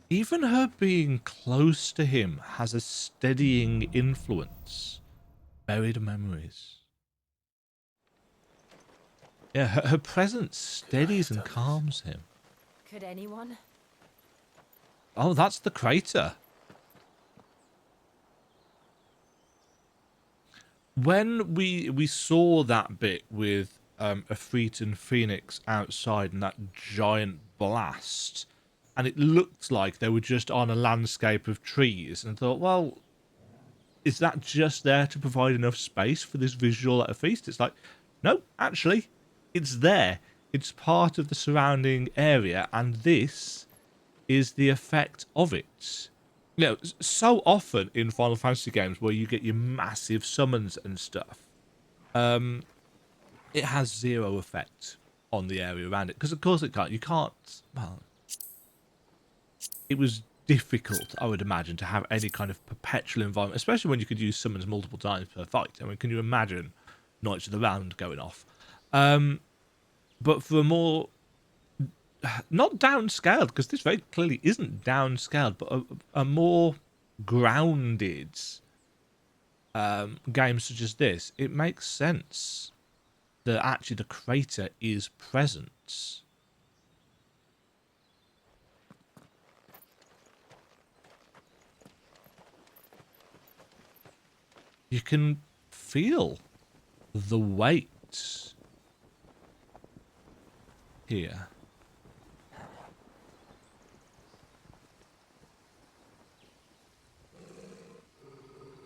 Even her being close to him has a steadying influence. Buried memories. Yeah, her presence steadies and calms him. Could anyone? Oh, that's the crater. When we saw that bit with Ifrit and Phoenix outside and that giant blast, and it looked like they were just on a landscape of trees, and I thought, well, is that just there to provide enough space for this visual at a feast? It's like, no, actually, it's there. It's part of the surrounding area, and this is the effect of it. You know, so often in Final Fantasy games where you get your massive summons and stuff, it has zero effect on the area around it. Because of course it can't. You can't, well, it was difficult, I would imagine, to have any kind of perpetual environment, especially when you could use summons multiple times per fight. I mean, can you imagine Knights of the Round going off? But for a more, not downscaled, because this very clearly isn't downscaled, but a more grounded game such as this, it makes sense that actually the crater is present. You can feel the weight here.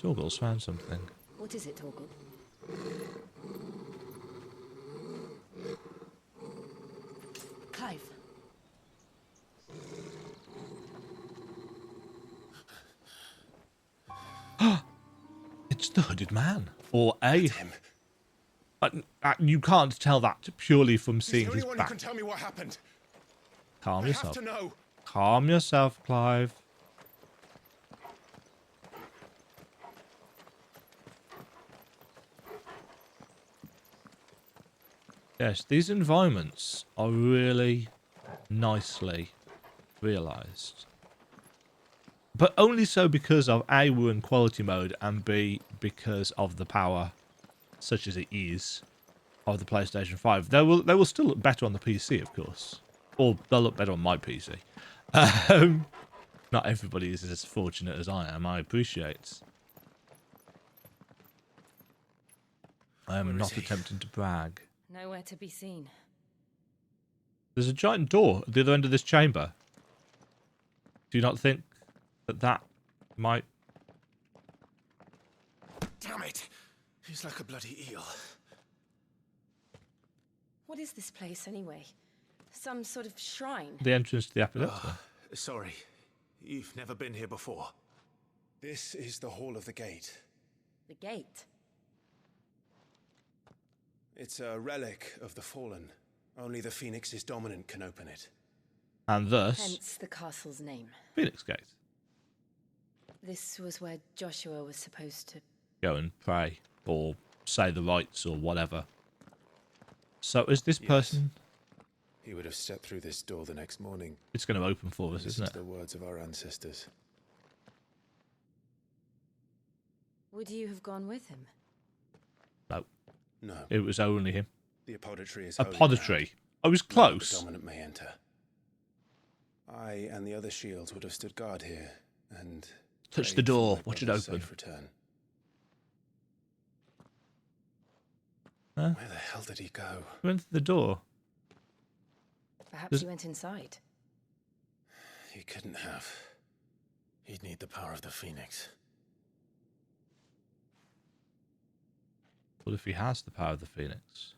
Torgal's found something. What is it, Torgal? Clive. It's the hooded man, or a. You can't tell that purely from seeing his back. Can tell me what happened. Calm yourself. I have to know. Calm yourself, Clive. Yes, these environments are really nicely realised. But only so because of A, we're in quality mode, and B, because of the power, such as it is, of the PlayStation 5. They will still look better on the PC, of course. Or they'll look better on my PC. Not everybody is as fortunate as I am, I appreciate. I am not attempting to brag. Nowhere to be seen. There's a giant door at the other end of this chamber. Do you not think that might... Damn it! He's like a bloody eel. What is this place, anyway? Some sort of shrine? The entrance to the Apodytery. Sorry, you've never been here before. This is the Hall of the Gate. The gate? It's a relic of the Fallen. Only the Phoenix's dominant can open it. And thus... Hence the castle's name. Phoenix Gate. This was where Joshua was supposed to... Go and pray, or say the rites, or whatever. So is this person... He would have stepped through this door the next morning. It's going to open for us, isn't it? The words of our ancestors. Would you have gone with him? No. No. It was only him. The Apodytery is Apodytery. I was close. The dominant may enter. I and the other shields would have stood guard here and touch the door. Watch it open. Safe return. Huh? Where the hell did he go? He went through the door. Perhaps he went inside. He couldn't have. He'd need the power of the Phoenix. What if he has the power of the Phoenix?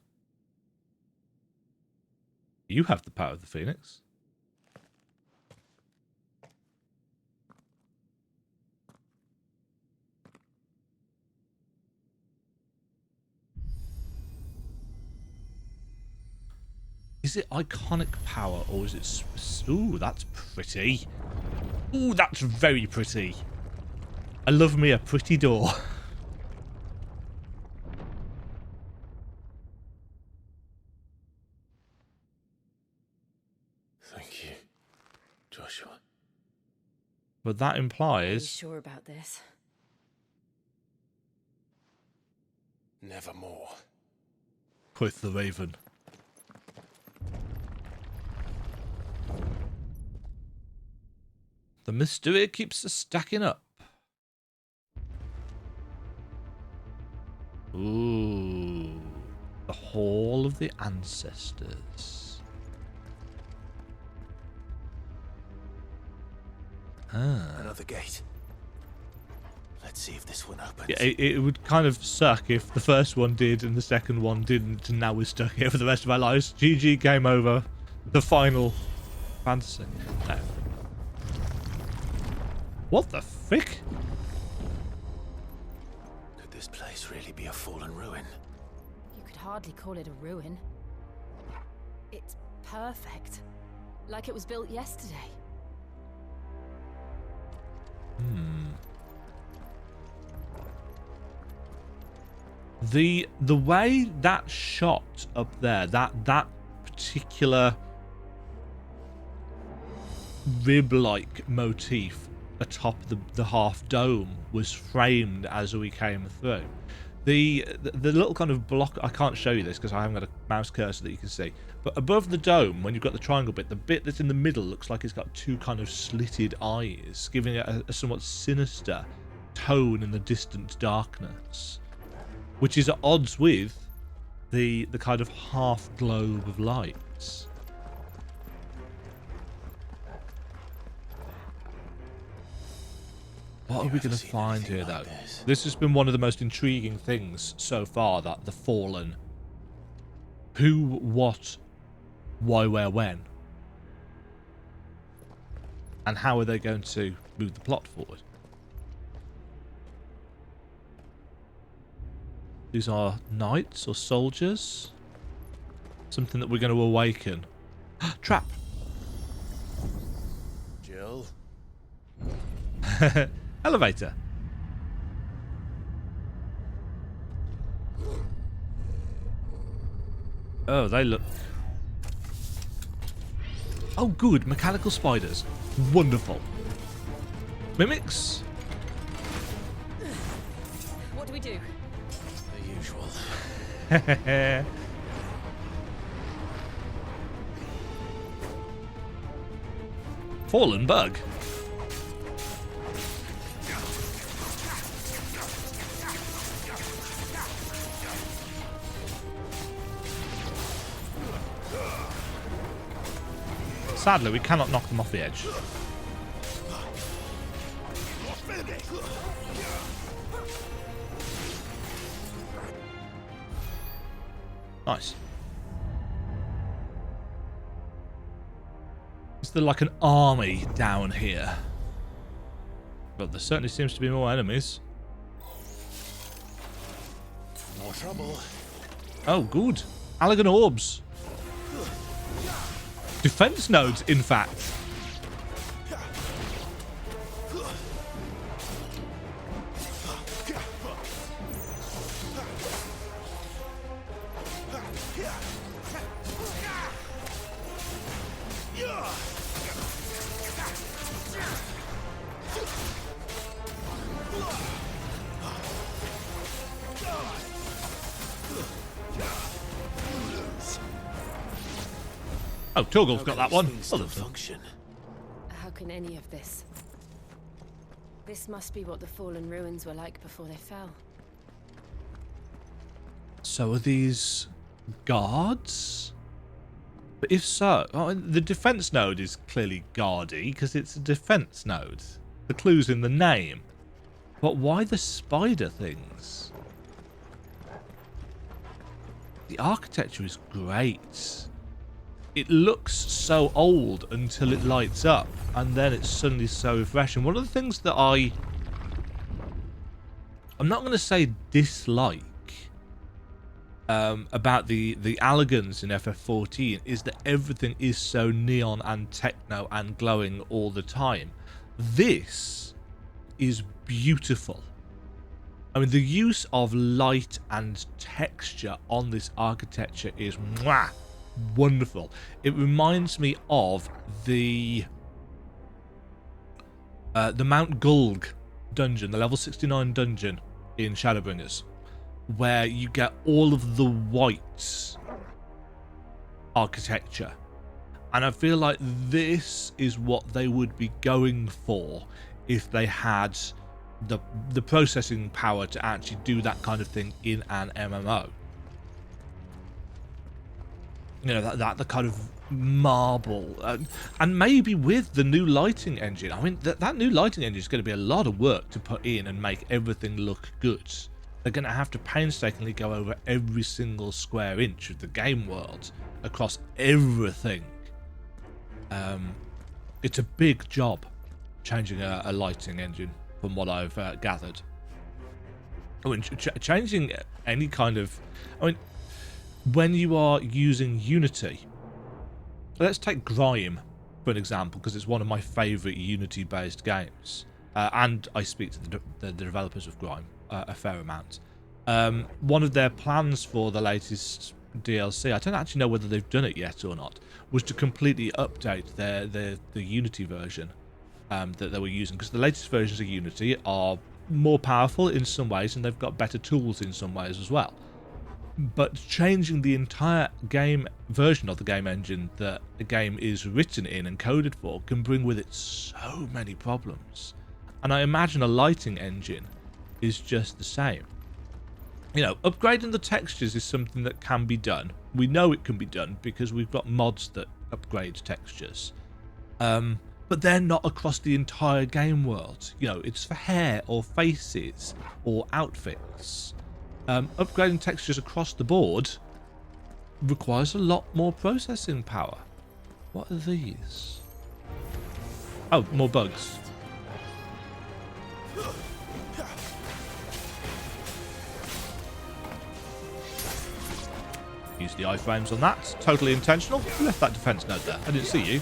You have the power of the Phoenix. Is it iconic power or is it... Ooh, that's pretty. Ooh, that's very pretty. I love me a pretty door. Thank you. Joshua. But that Are you implies... sure about this? Nevermore. Quoth the raven. The mystery keeps stacking up. Ooh. The Hall of the Ancestors. Ah. Another gate. Let's see if this one opens. Yeah, it would kind of suck if the first one did and the second one didn't, and now we're stuck here for the rest of our lives. GG, game over. The final fantasy. No. What the frick? Could this place really be a fallen ruin? You could hardly call it a ruin. It's perfect. Like it was built yesterday. The way that shot up there, that particular rib-like motif atop the half dome was framed as we came through. The little kind of block, I can't show you this because I haven't got a mouse cursor that you can see, but above the dome, when you've got the triangle bit, the bit that's in the middle looks like it's got two kind of slitted eyes, giving it a somewhat sinister tone in the distant darkness, which is at odds with the kind of half globe of lights. What are we going to find here, though? This has been one of the most intriguing things so far, that the Fallen. Who, what, why, where, when? And how are they going to move the plot forward? These are knights or soldiers? Something that we're going to awaken. Trap! Jill? Elevator. Oh, they look... Oh, good. Mechanical spiders. Wonderful. Mimics? What do we do? The usual. Fallen bug. Sadly, we cannot knock them off the edge. Nice. Is there like an army down here? But there certainly seems to be more enemies. More trouble. Oh, good. Allegan orbs. Defense nodes, in fact. Oh, Torgal's got that one. Function. How can any of this? This must be what the fallen ruins were like before they fell. So are these guards? But if so, the defense node is clearly guardy because it's a defense node. The clue's in the name. But why the spider things? The architecture is great. It looks so old until it lights up, and then it's suddenly so refreshing. One of the things that I'm not going to say dislike about the Allegans in FF14 is that everything is so neon and techno and glowing all the time. This is beautiful. I mean, the use of light and texture on this architecture is mwah, wonderful. It reminds me of the the Mount Gulg dungeon, the level 69 dungeon in Shadowbringers, where you get all of the white architecture. And I feel like this is what they would be going for if they had the processing power to actually do that kind of thing in an MMO. You know, that the kind of marble, and maybe with the new lighting engine. I mean, that new lighting engine is going to be a lot of work to put in and make everything look good. They're going to have to painstakingly go over every single square inch of the game world across everything. It's a big job changing a lighting engine, from what I've gathered. I mean, changing any kind of... I mean, when you are using Unity... Let's take Grime, for an example, because it's one of my favourite Unity-based games. And I speak to the developers of Grime a fair amount. One of their plans for the latest DLC, I don't actually know whether they've done it yet or not, was to completely update the Unity version that they were using, because the latest versions of Unity are more powerful in some ways and they've got better tools in some ways as well. But changing the entire game version of the game engine that the game is written in and coded for can bring with it so many problems. And I imagine a lighting engine is just the same. You know, upgrading the textures is something that can be done. We know it can be done because we've got mods that upgrade textures. But they're not across the entire game world. You know, it's for hair or faces or outfits. Upgrading textures across the board requires a lot more processing power. What are these? Oh, more bugs. Use the iframes on that. Totally intentional. Who left that defense node there? I didn't see you.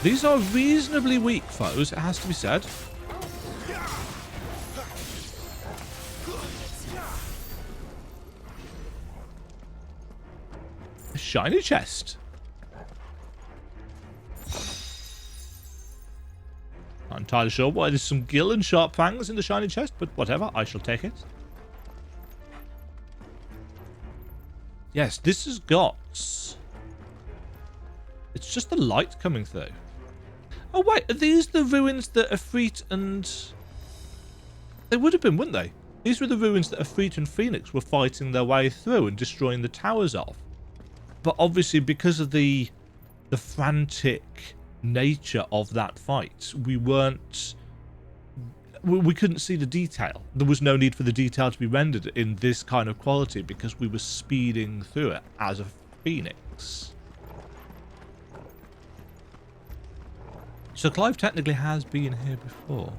These are reasonably weak foes, it has to be said. A shiny chest. Not entirely sure why there's some gill and sharp fangs in the shiny chest, but whatever, I shall take it. Yes, this has got... It's just the light coming through. Oh wait, are these the ruins that Ifrit and... They would have been, wouldn't they? These were the ruins that Ifrit and Phoenix were fighting their way through and destroying the towers of. But obviously, because of the frantic nature of that fight, we couldn't see the detail. There was no need for the detail to be rendered in this kind of quality because we were speeding through it as a Phoenix. So Clive technically has been here before.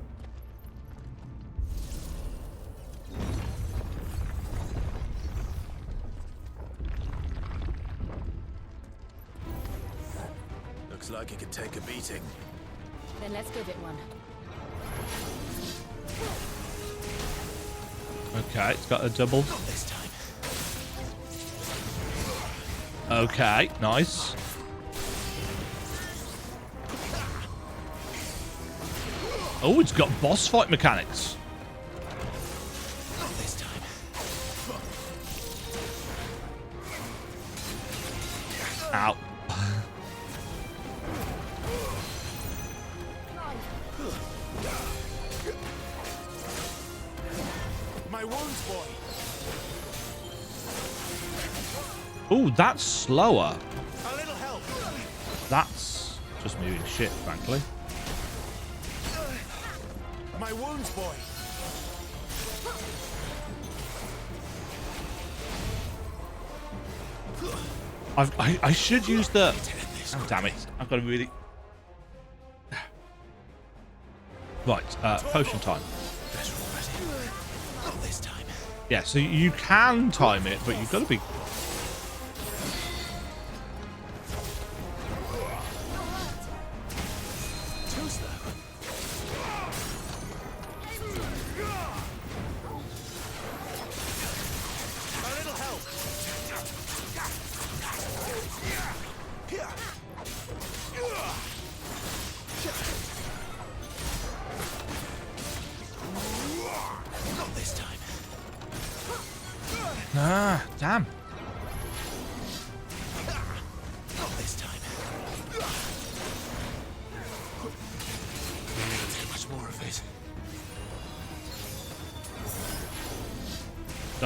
Looks like it could take a beating. Then let's give it one. Okay, it's got a double. Not this time. Okay, nice. Oh, it's got boss fight mechanics. Not this time. Ow. My wounds, boy. Oh, that's slower. A little help. That's just moving shit, frankly. My wounds, boy. I should use the... Oh, damn it. I've got to really... Right, potion time. Not this time. Yeah, so you can time it, but you've got to be... Too slow. A little help.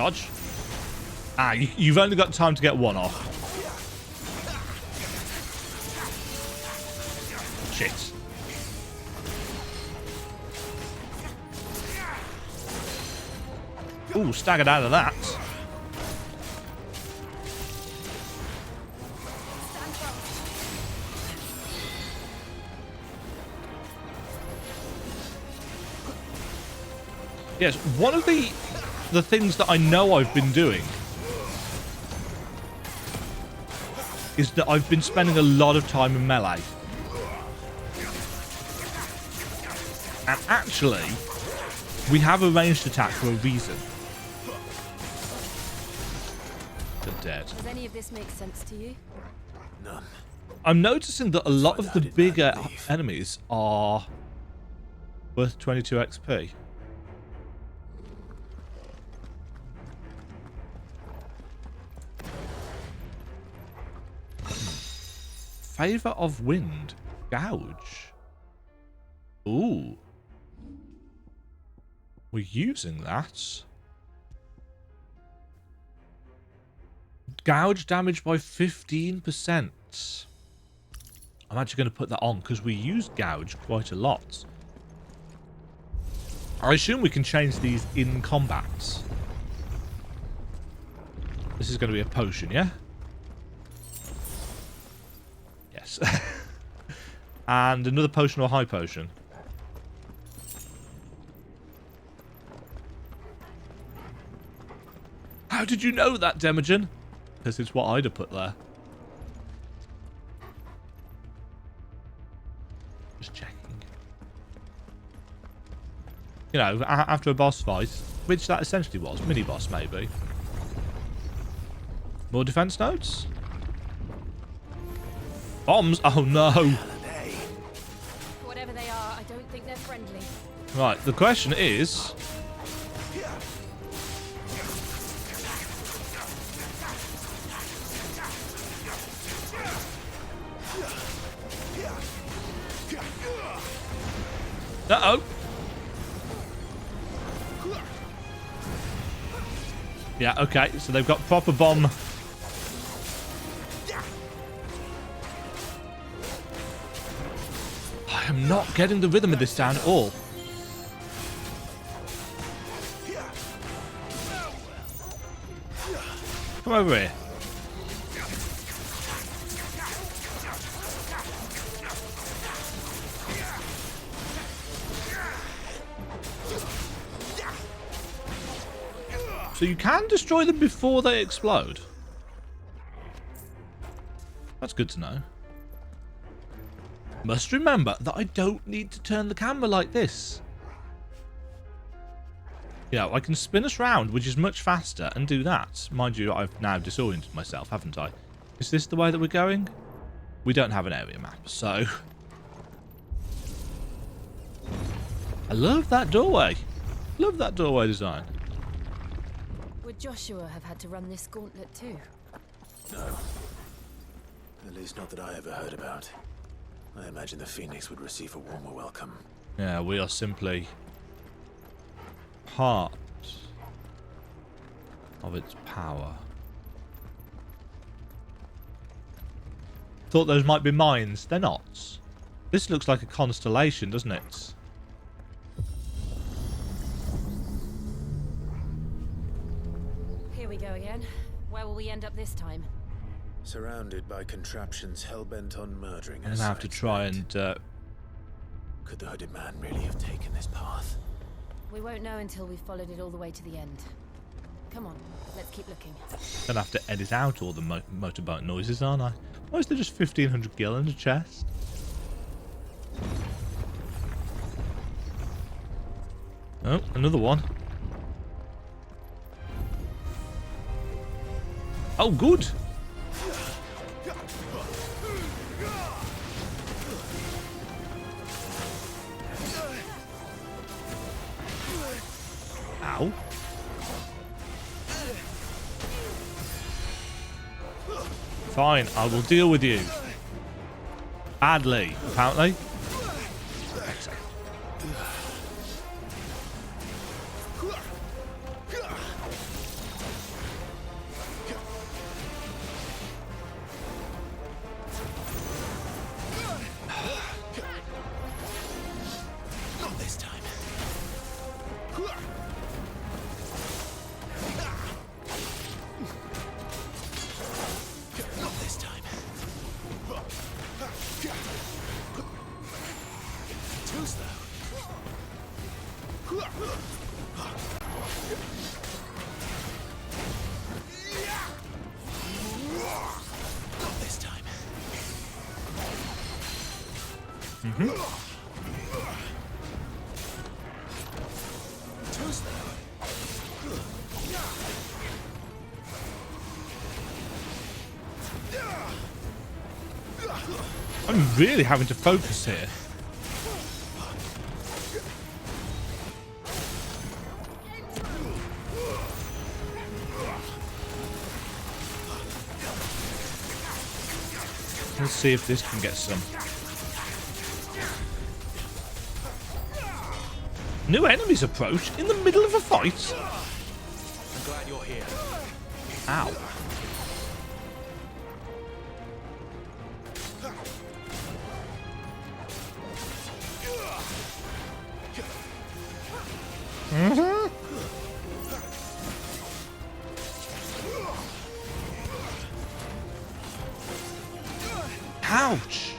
Dodge. Ah, you've only got time to get one off. Shit. Ooh, staggered out of that. Yes, one of the things that I know I've been doing is that I've been spending a lot of time in melee. And actually, we have a ranged attack for a reason. They're dead. Does any of this make sense to you? None. I'm noticing that a lot of the bigger enemies are worth 22 XP. Favor of Wind. Gouge. Ooh. We're using that. Gouge damage by 15%. I'm actually going to put that on because we use Gouge quite a lot. I assume we can change these in combat. This is going to be a potion, yeah? Yes. And another potion or high potion. How did you know that, Demajen? Because it's what I'd have put there. Just checking. You know, after a boss fight, which that essentially was. Miniboss, maybe. More defense nodes? Bombs? Oh, no. Whatever they are, I don't think they're friendly. Right, the question is... Uh-oh. Yeah, okay, so they've got proper bomb. I am not getting the rhythm of this down at all. Come over here. So you can destroy them before they explode. That's good to know. Must remember that I don't need to turn the camera like this. Yeah, I can spin us round, which is much faster, and do that. Mind you, I've now disoriented myself, haven't I? Is this the way that we're going? We don't have an area map, so... I love that doorway. Love that doorway design. Would Joshua have had to run this gauntlet too? No. At least not that I ever heard about. I imagine the Phoenix would receive a warmer welcome. Yeah, we are simply part of its power. Thought those might be mines. They're not. This looks like a constellation, doesn't it? Here we go again. Where will we end up this time? Surrounded by contraptions hell-bent on murdering I'm us. gonna have to try and Could the hooded man really have taken this path? We won't know until we've followed it all the way to the end. Come on, let's keep looking. gonna have to edit out all the motorboat noises, aren't I? Why is there just 1,500 gil in the chest? Oh, another one. Oh, good. Ow. Fine, I will deal with you. Badly, apparently. I'm really having to focus here. Let's see if this can get some. New enemies approach in the middle of a fight. I'm glad you're here. Ow. Ouch.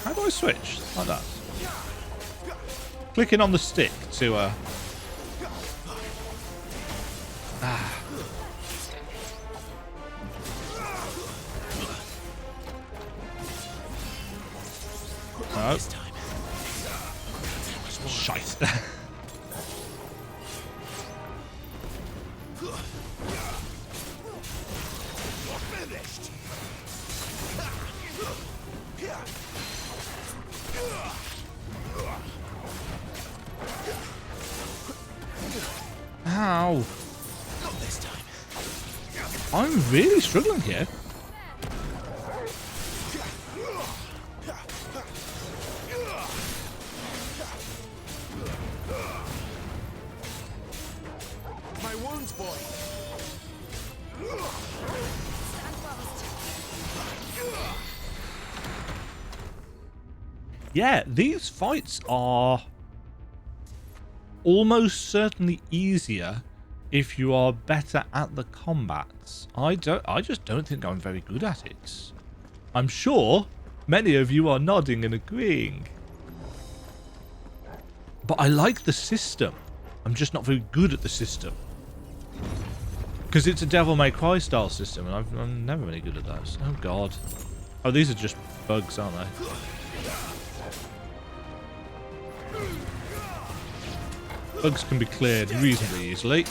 How do I switch? Like that. Clicking on the stick to Oh. Shite. Ow. I'm really struggling here. My wounds, boy. Yeah, these fights are almost certainly easier if you are better at the combats. I just don't think I'm very good at it. I'm sure many of you are nodding and agreeing. But I like the system. I'm just not very good at the system. Because it's a Devil May Cry style system, and I'm never really good at those. Oh god. Oh, these are just bugs, aren't they? Bugs can be cleared reasonably easily.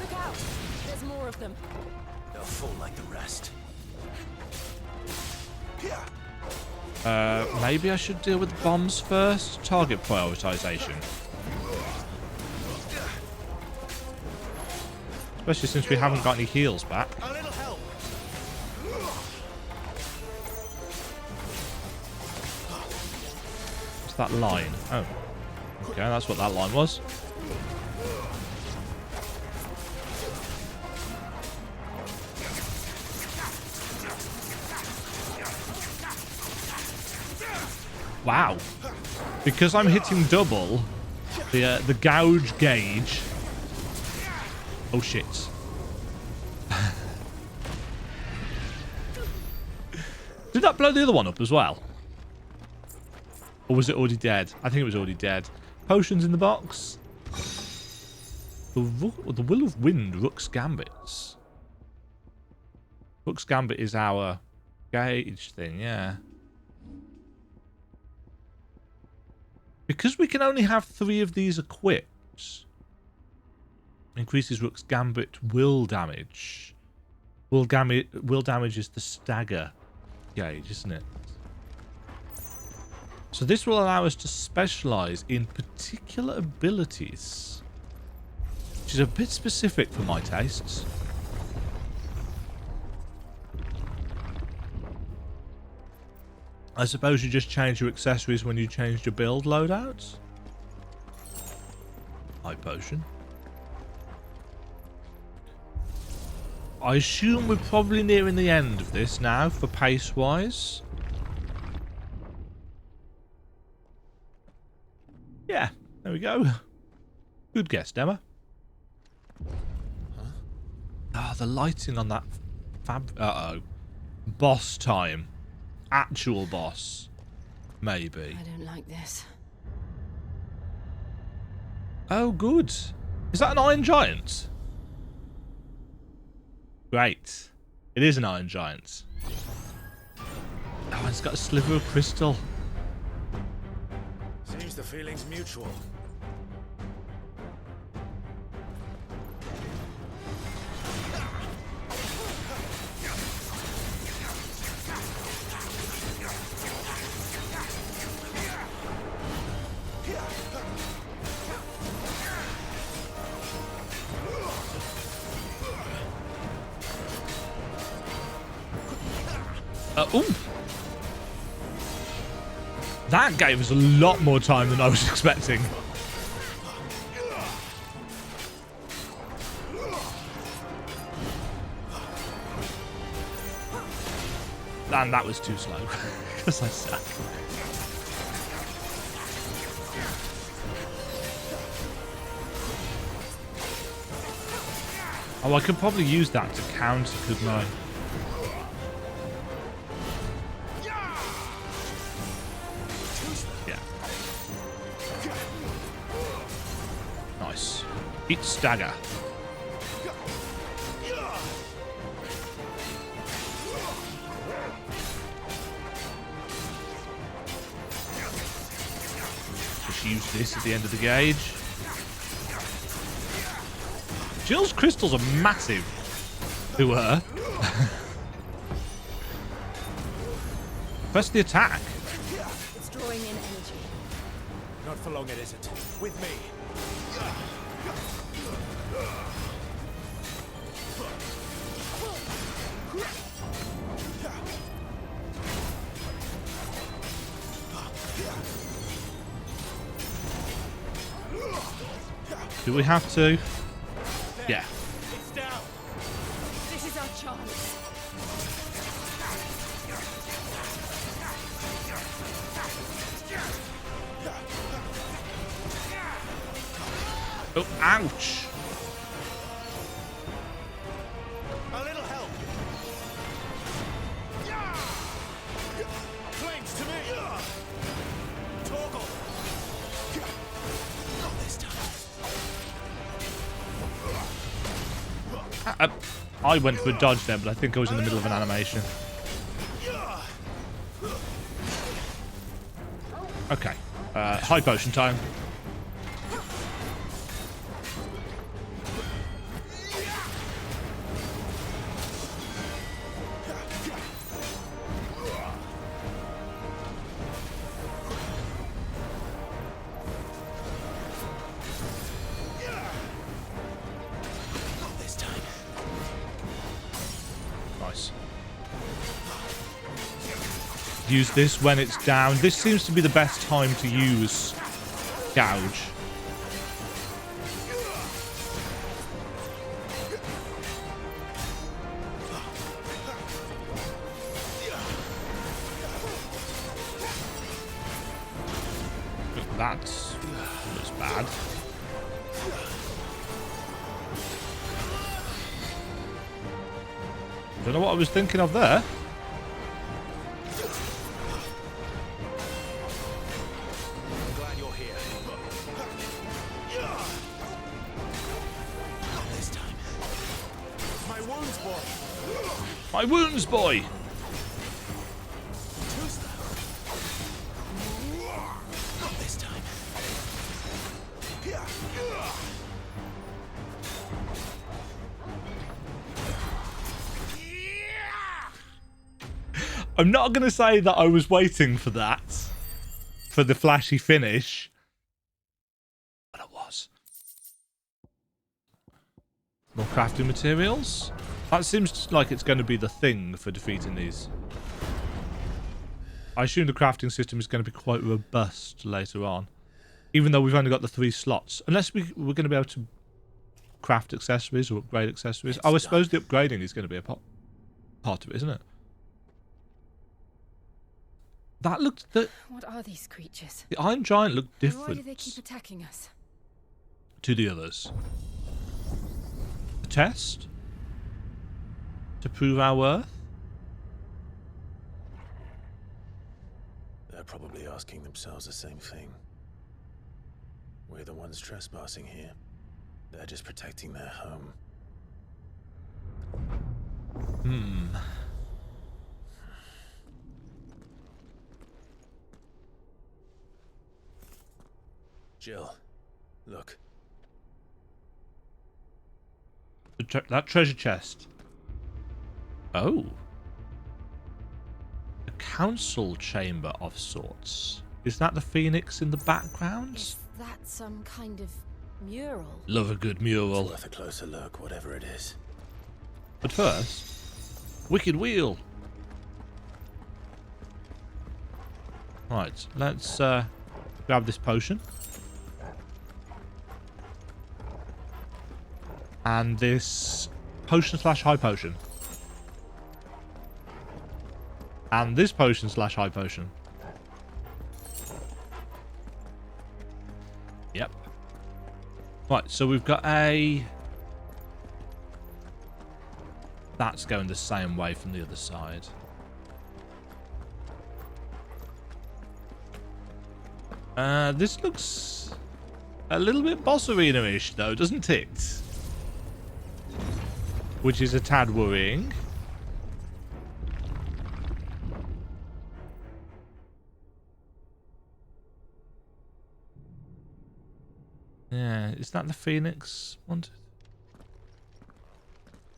Look out! There's more of them. They'll fall like the rest. Maybe I should deal with bombs first. Target prioritization. Especially since we haven't got any heals back. A little help. What's that line? Oh. Okay, that's what that line was. Wow. Because I'm hitting double, the gouge gauge. Oh shit. Did that blow the other one up as well? Or was it already dead? I think it was already dead. Potions in the box. The Will of Wind, Rook's Gambits. Rook's Gambit is our gauge thing, yeah. Because we can only have 3 of these equipped, increases Rook's Gambit will damage. Will damage is the stagger gauge, isn't it? So this will allow us to specialize in particular abilities, which is a bit specific for my tastes. I suppose you just change your accessories when you changed your build loadouts. High potion. I assume we're probably nearing the end of this now for pace-wise. Yeah, there we go. Good guess, Dema. Huh? Ah, the lighting on that Uh-oh. Boss time. Actual boss. Maybe. I don't like this. Oh, good. Is that an Iron Giant? Great. It is an Iron Giant. Oh, it's got a sliver of crystal. Seems the feeling's mutual. Ooh. That gave us a lot more time than I was expecting. And that was too slow. Because I suck. Oh, I could probably use that to counter, couldn't I? Eat stagger. Just use this at the end of the gauge. Jill's crystals are massive to her. Press the attack. It's drawing in energy. Not for long, it isn't. With me. Do we have to? Yeah. It's down. This is our chance. Oh, ouch. A little help. Flames to me. Toggle. Not this time. I went for a dodge there, but I think I was in the middle of an animation. Okay. High potion time. Use this when it's down. This seems to be the best time to use gouge. That looks bad. Don't know what I was thinking of there. My wounds, boy! Not this time. I'm not going to say that I was waiting for that. For the flashy finish. But I was. More crafting materials? That seems like it's going to be the thing for defeating these. I assume the crafting system is going to be quite robust later on. Even though we've only got the 3 slots. Unless we're going to be able to craft accessories or upgrade accessories. I suppose the upgrading is going to be a part of it, isn't it? That looked... What are these creatures? The Iron Giant looked different. Why do they keep attacking us? To the others. A test? To prove our worth? They're probably asking themselves the same thing. We're the ones trespassing here. They're just protecting their home. Jill, look. That treasure chest. Oh. A council chamber of sorts. Is that the phoenix in the background? Is that some kind of mural? Love a good mural. It's worth a closer look, whatever it is. But first, wicked wheel. Right, let's grab this potion. And this potion slash high potion. And this potion slash high potion. Yep. Right, so we've got a... That's going the same way from the other side. This looks a little bit boss arena-ish though, doesn't it? Which is a tad worrying. Yeah, is that the Phoenix one?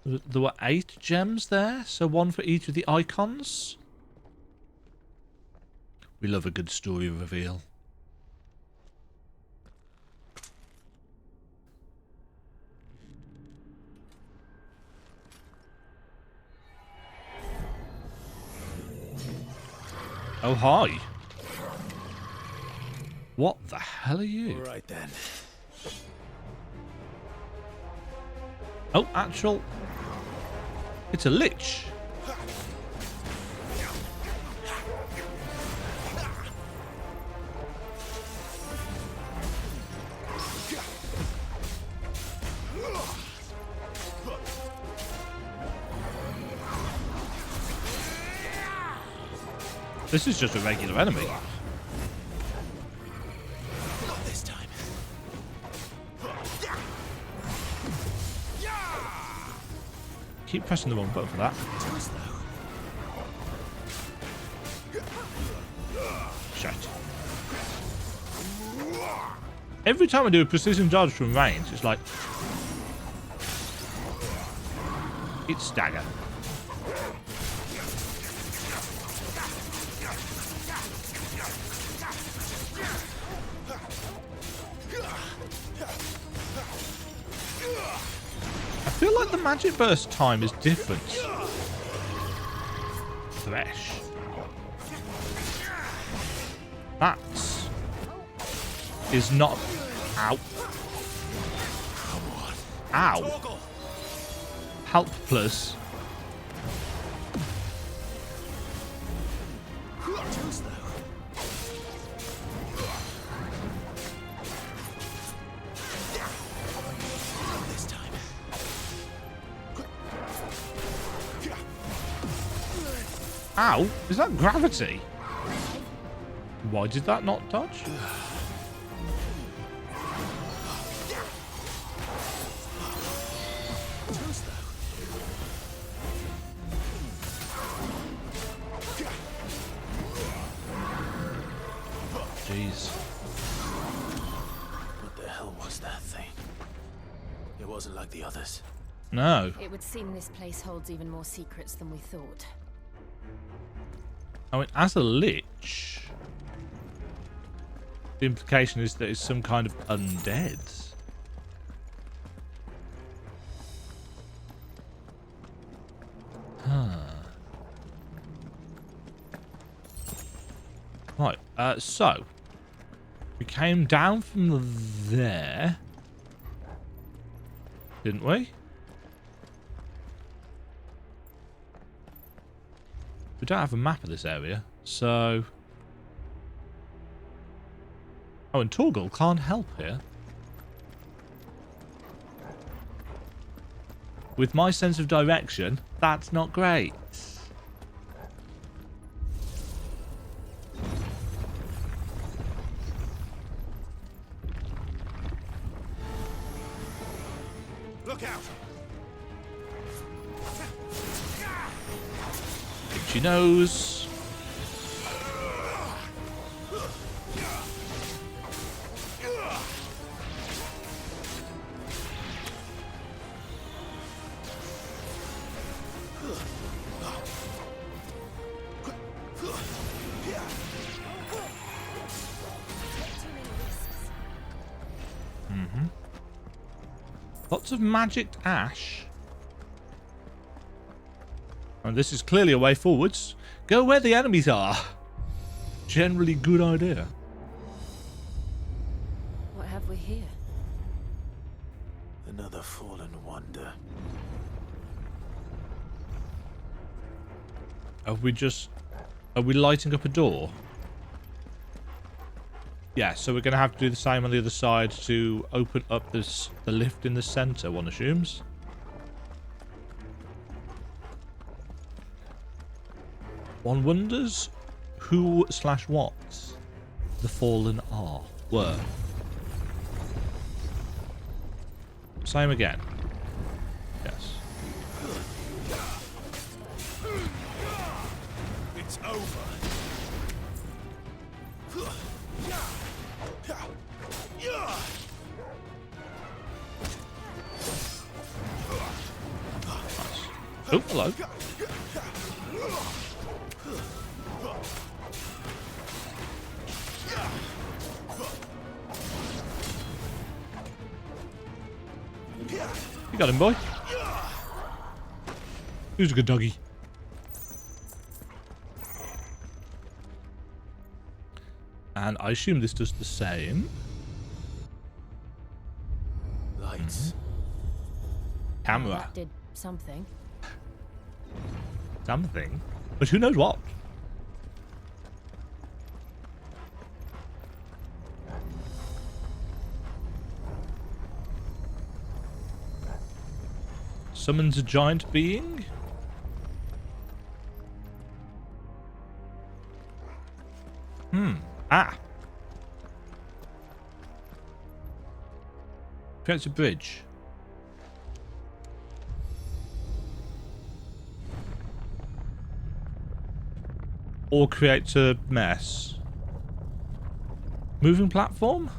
There were 8 gems there, so 1 for each of the icons. We love a good story reveal. Oh, hi. What the hell are you? All right then. Oh, actual... It's a Lich. This is just a regular enemy. Not this time. Keep pressing the wrong button for that. Shit. Every time I do a precision dodge from range, it's like... It's stagger. I feel like the magic burst time is different. Thresh. That is not... Ow. Ow. Help plus. Ow, is that gravity? Why did that not dodge? Jeez. What the hell was that thing? It wasn't like the others. No. It would seem this place holds even more secrets than we thought. I mean, as a Lich, the implication is that it's some kind of undead. Huh. Right, so we came down from there, didn't we? We don't have a map of this area, so... Oh, and Torgal can't help here. with my sense of direction, that's not great. Look out! She knows. Lots of magicked ash. And this is clearly a way forwards. Go where the enemies are. Generally good idea. What have we here? Another fallen wonder. Are we lighting up a door? Yeah, so we're going to have to do the same on the other side to open up the lift in the center, one assumes. One wonders who/what the fallen were. Same again. Yes. It's over. Oh, hello. You got him, boy. Who's a good doggy? And I assume this does the same. Lights. Camera. That did something. Something. But who knows what? Summons a giant being? Ah. Creates a bridge. Or creates a mess. Moving platform?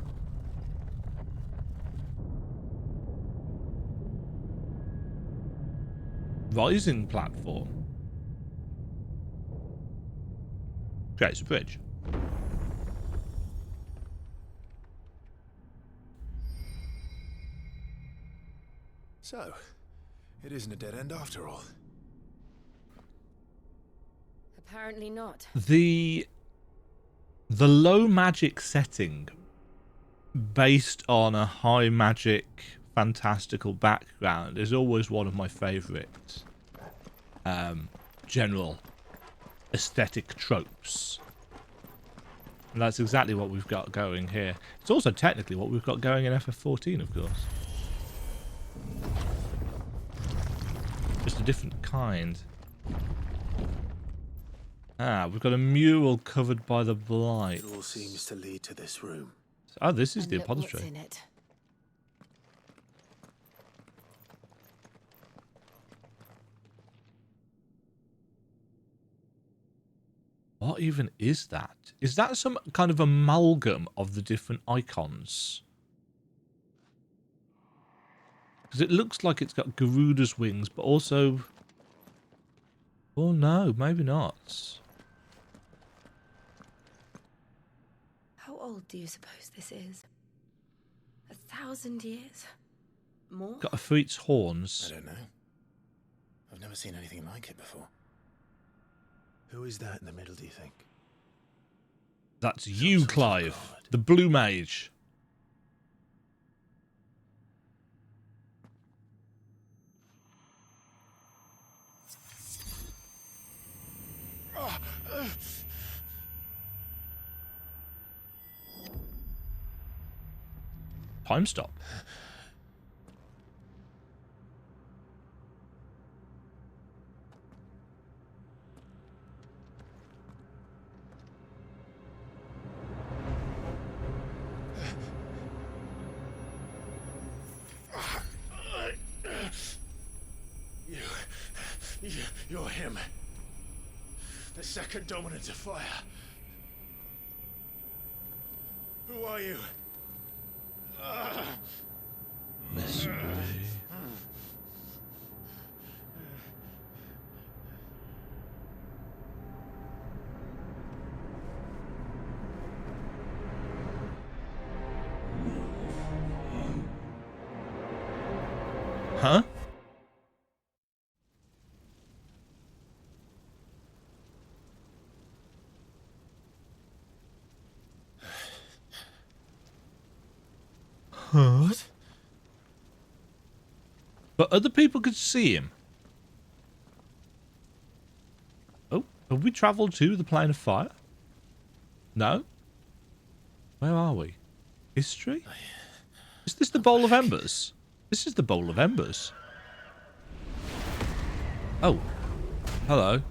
Rising platform. Creates a bridge. So, it isn't a dead end after all. Apparently not. The low magic setting based on a high magic fantastical background is always one of my favourite general aesthetic tropes. And that's exactly what we've got going here. It's also technically what we've got going in FF14, of course. Just a different kind. Ah, we've got a mural covered by the blight. It all seems to lead to this room. Oh, this is And the look what's Apodytery. in it. What even is that? Is that some kind of amalgam of the different icons? Because it looks like it's got Garuda's wings, but also... Oh no, maybe not. How old do you suppose this is? 1,000 years? More? Got Ifrit's horns. I don't know. I've never seen anything like it before. Who is that in the middle, do you think? That's you, sort of Clive. god. The Blue Mage. Time stop. You're him. The second dominant of fire. Who are you? Mystery. Huh? Huh? What? But other people could see him. Oh, have we travelled to the plane of fire? No? Where are we? History? Is this the Bowl of Embers? This is the Bowl of Embers. Oh. Hello.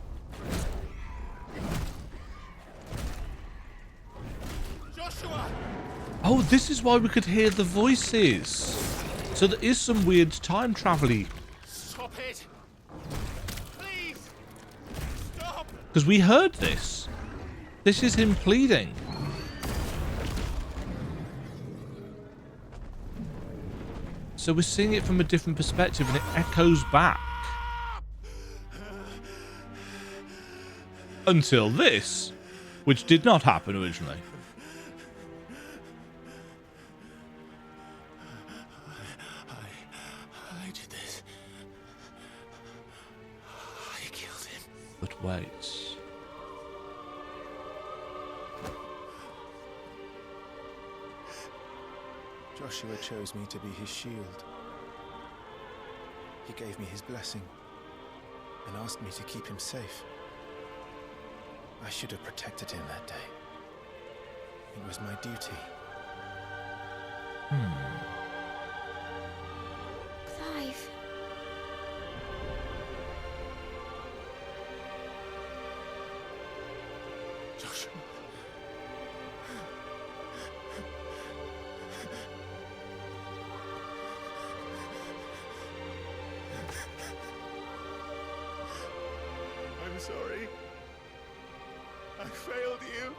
Joshua! Oh, this is why we could hear the voices. So there is some weird time travel-y. Stop it! Please! Stop! Because we heard this. This is him pleading. So we're seeing it from a different perspective and it echoes back. Until this, which did not happen originally. I did this. I killed him. But wait. Joshua chose me to be his shield. He gave me his blessing and asked me to keep him safe. I should have protected him that day. It was my duty. Clive. Joshua. I'm sorry. I failed you.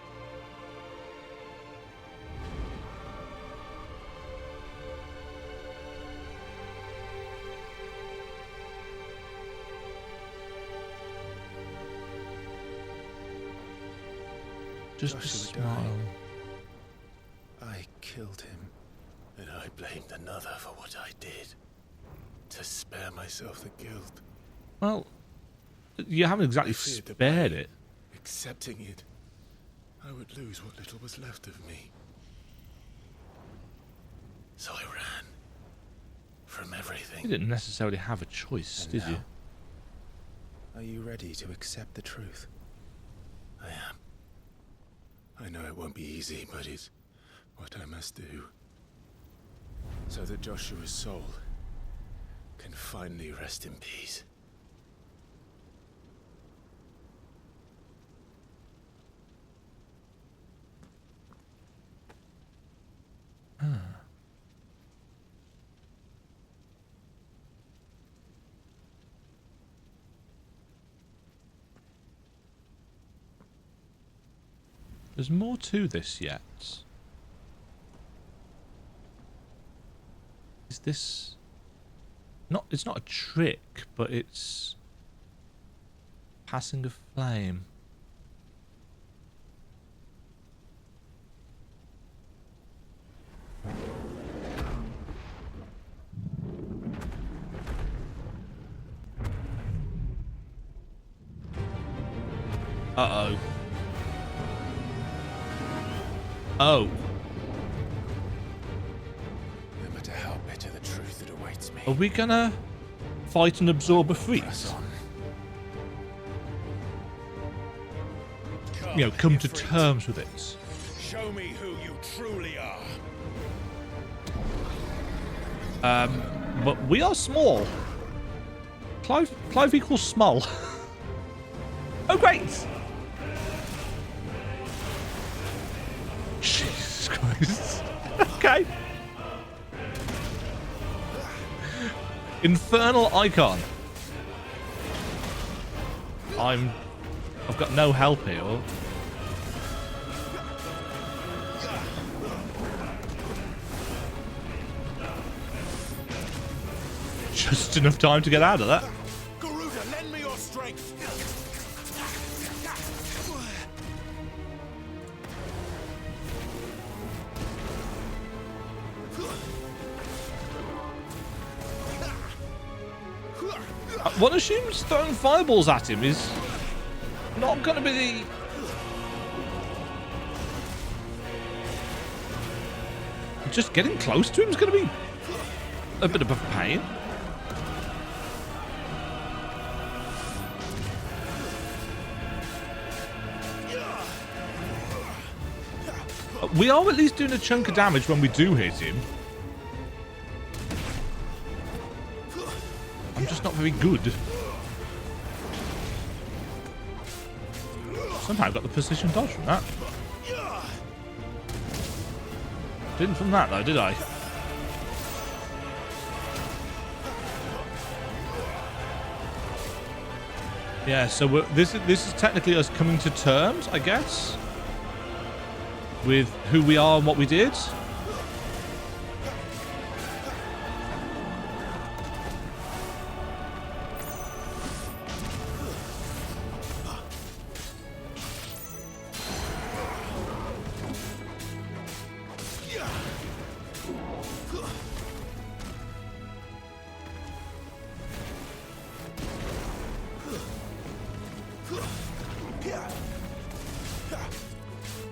Just a Joshua smile. died. I killed him. And I blamed another for what I did. To spare myself the guilt. Well, you haven't exactly I feared the spared pain. it. Accepting it, I would lose what little was left of me. So I ran. From everything. You didn't necessarily have a choice, And did you? now? Are you ready to accept the truth? I am. I know it won't be easy, but it's what I must do. So that Joshua's soul can finally rest in peace. There's more to this yet. Is this not? It's not a trick, but it's passing a flame. Uh-oh. Oh. No matter how bitter the truth that awaits me. Are we gonna fight and absorb a Press Ifrit? on. You know, come to Ifrit. terms with it. Show me who you truly are. But we are small. Clive equals small. Oh, great! Jesus Christ. Okay. Infernal Eikon. I've got no help here. Just enough time to get out of that. Garuda, lend me your strength. One assumes throwing fireballs at him is not going to be the... Just getting close to him is going to be a bit of a pain. We are at least doing a chunk of damage when we do hit him. I'm just not very good. Somehow got the precision dodge from that. Didn't from that though, did I? Yeah, so this is technically us coming to terms, I guess, with who we are and what we did.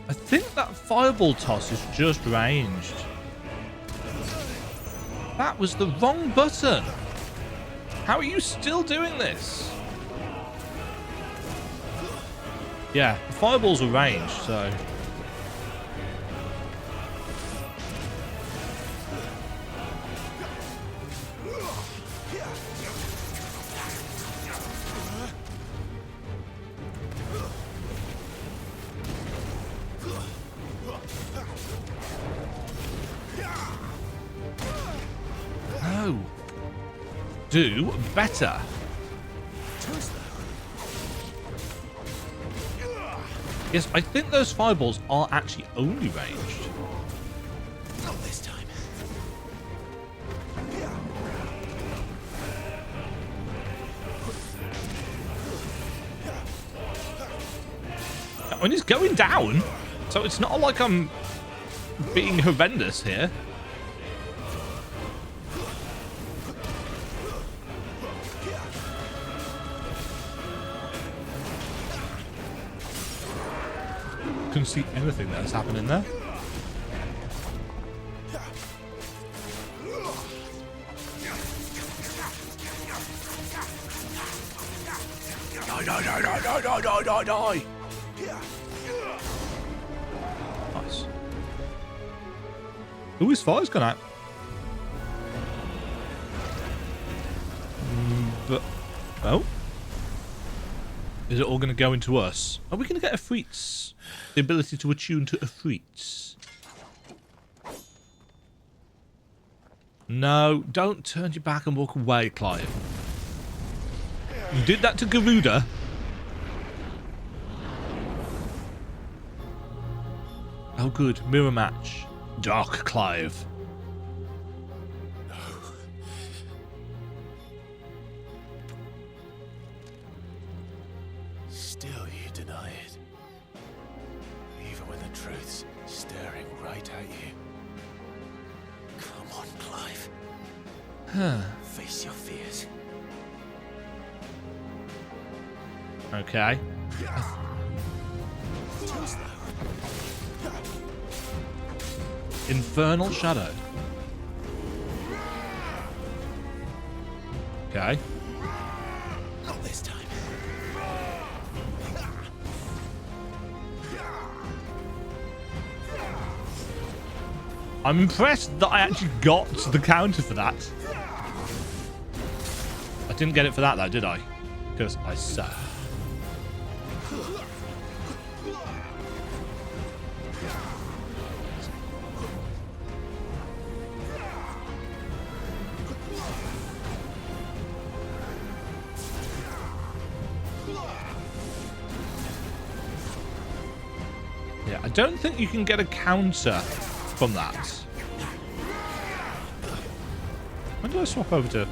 I think that fireball toss is just ranged. That was the wrong button. How are you still doing this? Yeah, the fireballs are ranged, so... No. Do better. Yes, I think those fireballs are actually only ranged. Not this time. I mean, he's going down, so it's not like I'm being horrendous here. Couldn't see anything that's happening there. Die. Nice. Ooh, his fire's gone out. But... oh? Is it all going to go into us? Are we going to get Ifrits? The ability to attune to Ifrits? No, don't turn your back and walk away, Clive. You did that to Garuda. Oh good, mirror match. Dark Clive. Still you deny it. Even when the truth's staring right at you. Come on, Clive. Face your fears. Okay. Infernal Shadow. Okay. Not this time. I'm impressed that I actually got the counter for that. I didn't get it for that though, did I? Because I suck. Yeah, I don't think you can get a counter from that. When do I swap over to?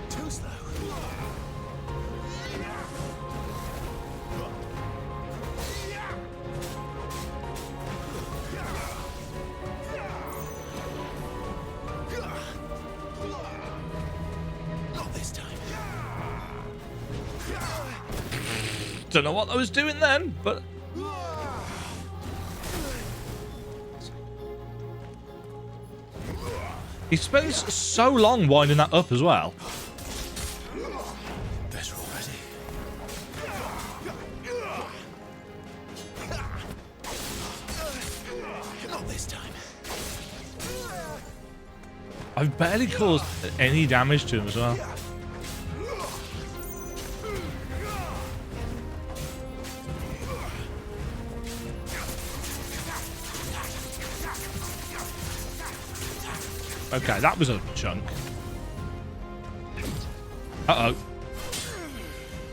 Too slow. Not this time. Don't know what I was doing then, but he spends so long winding that up as well. Better already. Not this time. I've barely caused any damage to him as well. Okay, that was a chunk. Uh-oh.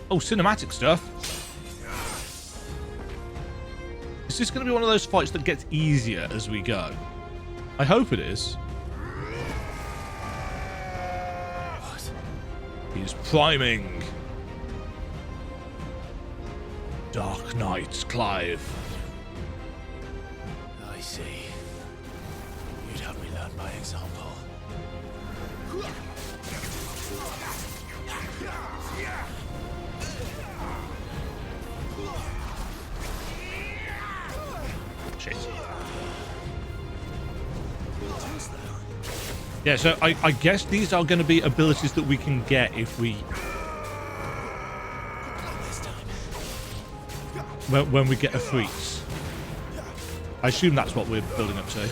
Oh, cinematic stuff. Is this going to be one of those fights that gets easier as we go? I hope it is. What? He's priming. Dark Knight, Clive. I see. You'd have me learn by example. Shit. Yeah, so I guess these are going to be abilities that we can get if we... When we get a freeze. I assume that's what we're building up to.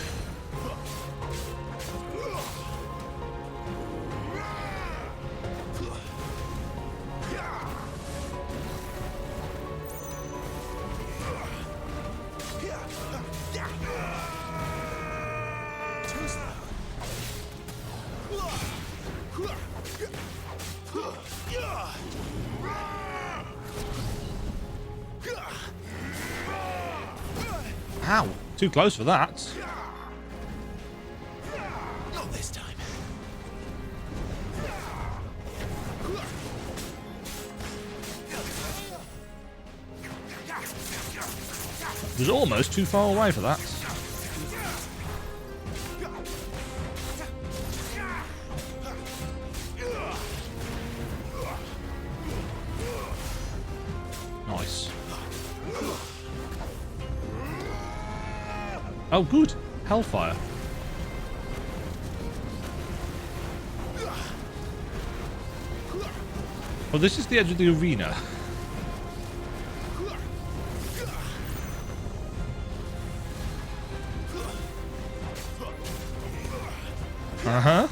Ow, too close for that. Not this time. It was almost too far away for that. Nice. Oh, good. Hellfire. Well, this is the edge of the arena. Uh-huh.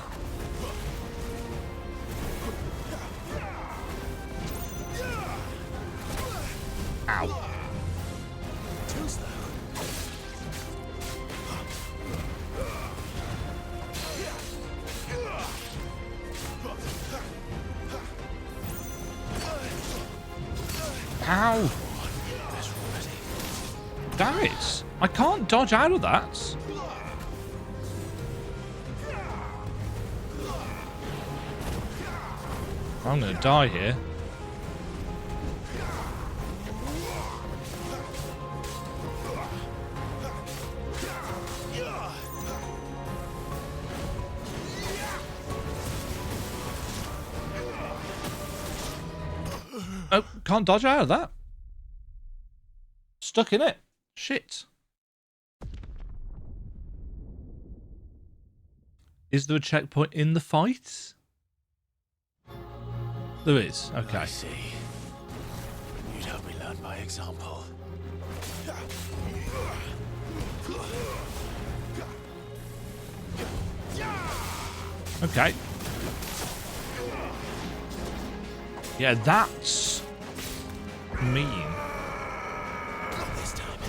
Ow. Ow! Damn it! I can't dodge out of that. I'm gonna die here. Oh, can't dodge out of that. Stuck in it. Shit. Is there a checkpoint in the fight? There is. Okay. I see. You'd have me learn by example. Okay. Yeah, that's mean. Not this time.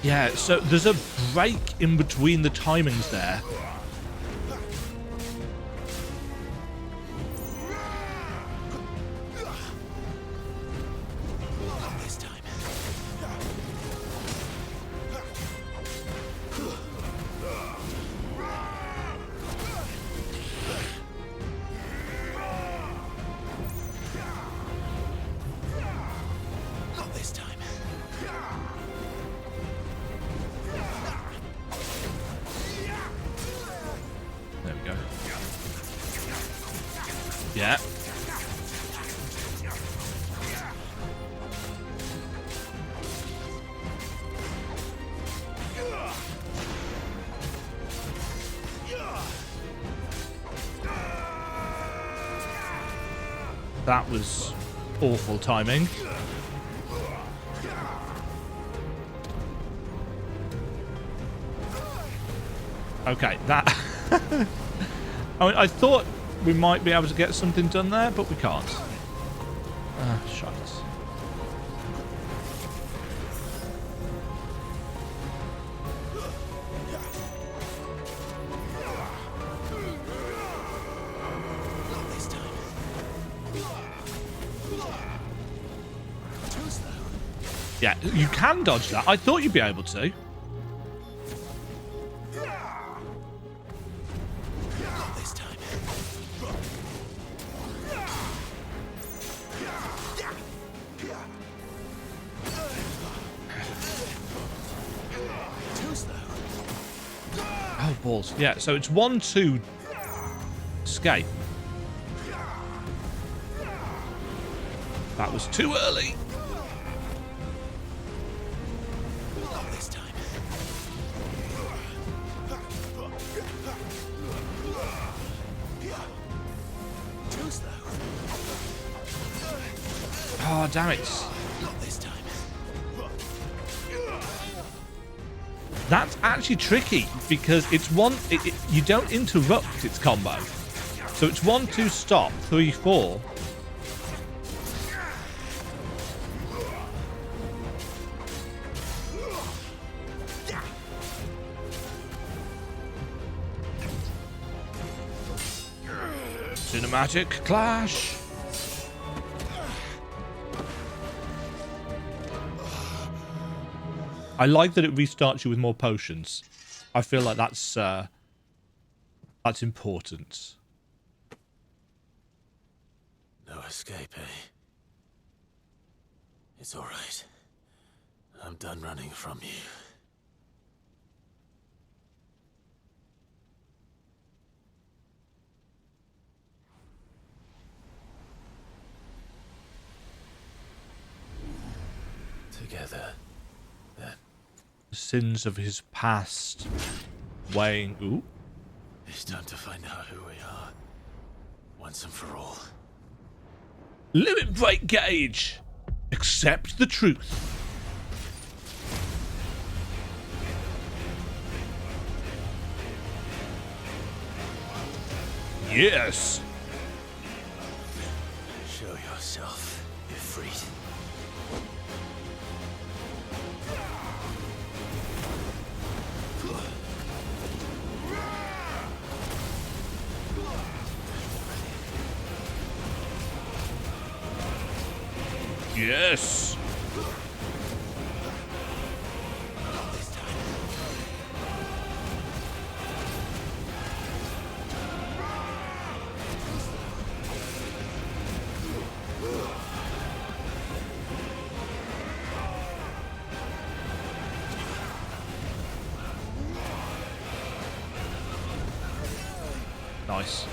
Yeah, so there's a break in between the timings there. Not this time. Not this time. There we go. Yeah. That was awful timing. Okay, that... I mean, I thought we might be able to get something done there, but we can't. Shite. Not this time. Too slow. Yeah, you can dodge that. I thought you'd be able to. Not this time. Too slow. Oh, balls. Yeah, so it's 1-2 escape. That was too early. Not this time. Too slow. Oh, damn it. Not this time. That's actually tricky because it's you don't interrupt its combo. So it's 1-2 stop, 3-4. Cinematic clash. I like that it restarts you with more potions. I feel like that's important. No escape, eh? It's all right. I'm done running from you. Together, then. The sins of his past weighing. Ooh. It's time to find out who we are. Once and for all. Limit break gauge. Accept the truth. Yes. Show yourself, Ifrit. Yes. Not this time. Nice.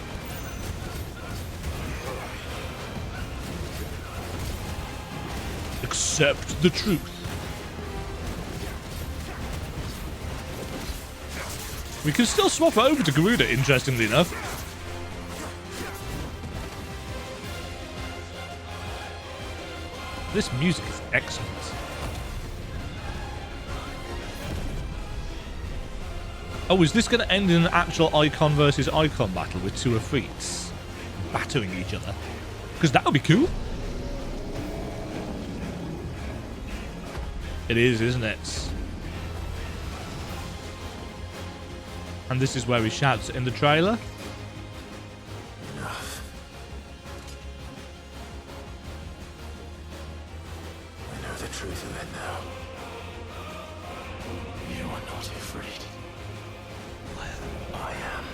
Accept the truth. We can still swap over to Garuda, interestingly enough. This music is excellent. Oh, is this going to end in an actual Eikon versus Eikon battle with two Ifrits battering each other? Because that would be cool. It is, isn't it? And this is where he shouts in the trailer. Enough. I know the truth of it now. You are not Ifrit. Well, I am.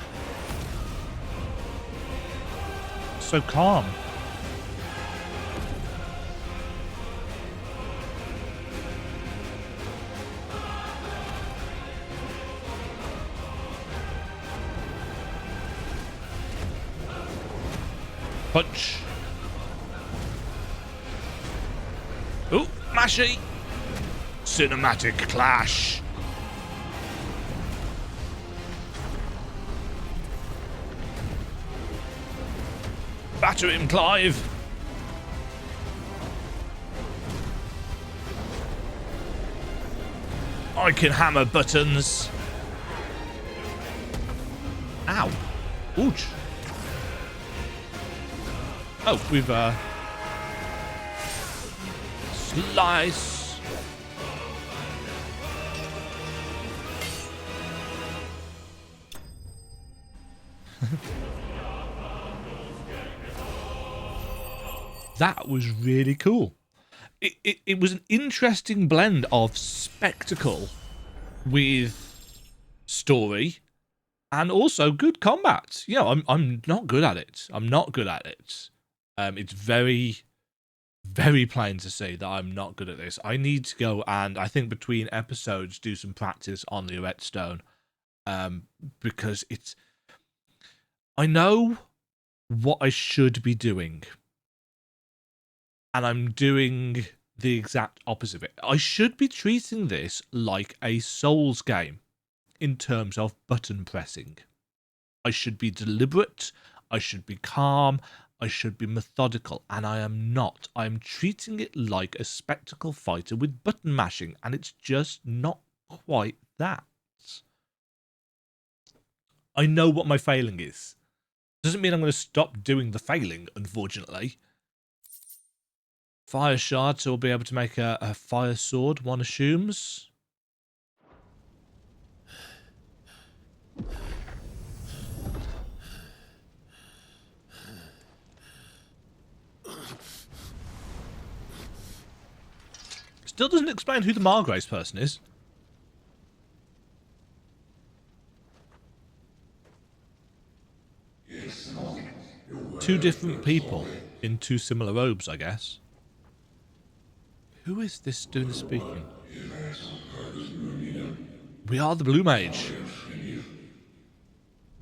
So calm. Punch. Oh, mashy. Cinematic clash. Batter him, Clive. I can hammer buttons. Ow. Ouch. Oh, we've slice. That was really cool. It was an interesting blend of spectacle with story and also good combat. You know, I'm not good at it. I'm not good at it. It's very, very plain to see that I'm not good at this. I need to go and, I think between episodes, do some practice on the Redstone. Because it's... I know what I should be doing. And I'm doing the exact opposite of it. I should be treating this like a Souls game in terms of button pressing. I should be deliberate. I should be calm. I should be methodical, and I am not. I'm treating it like a spectacle fighter with button mashing, and it's just not quite that. I know what my failing is. Doesn't mean I'm going to stop doing the failing, unfortunately. Fire shard, so we'll be able to make a fire sword, one assumes. Still doesn't explain who the Margrace person is. Two different people in two similar robes, I guess. Who is this doing the speaking? We are the Blue Mage.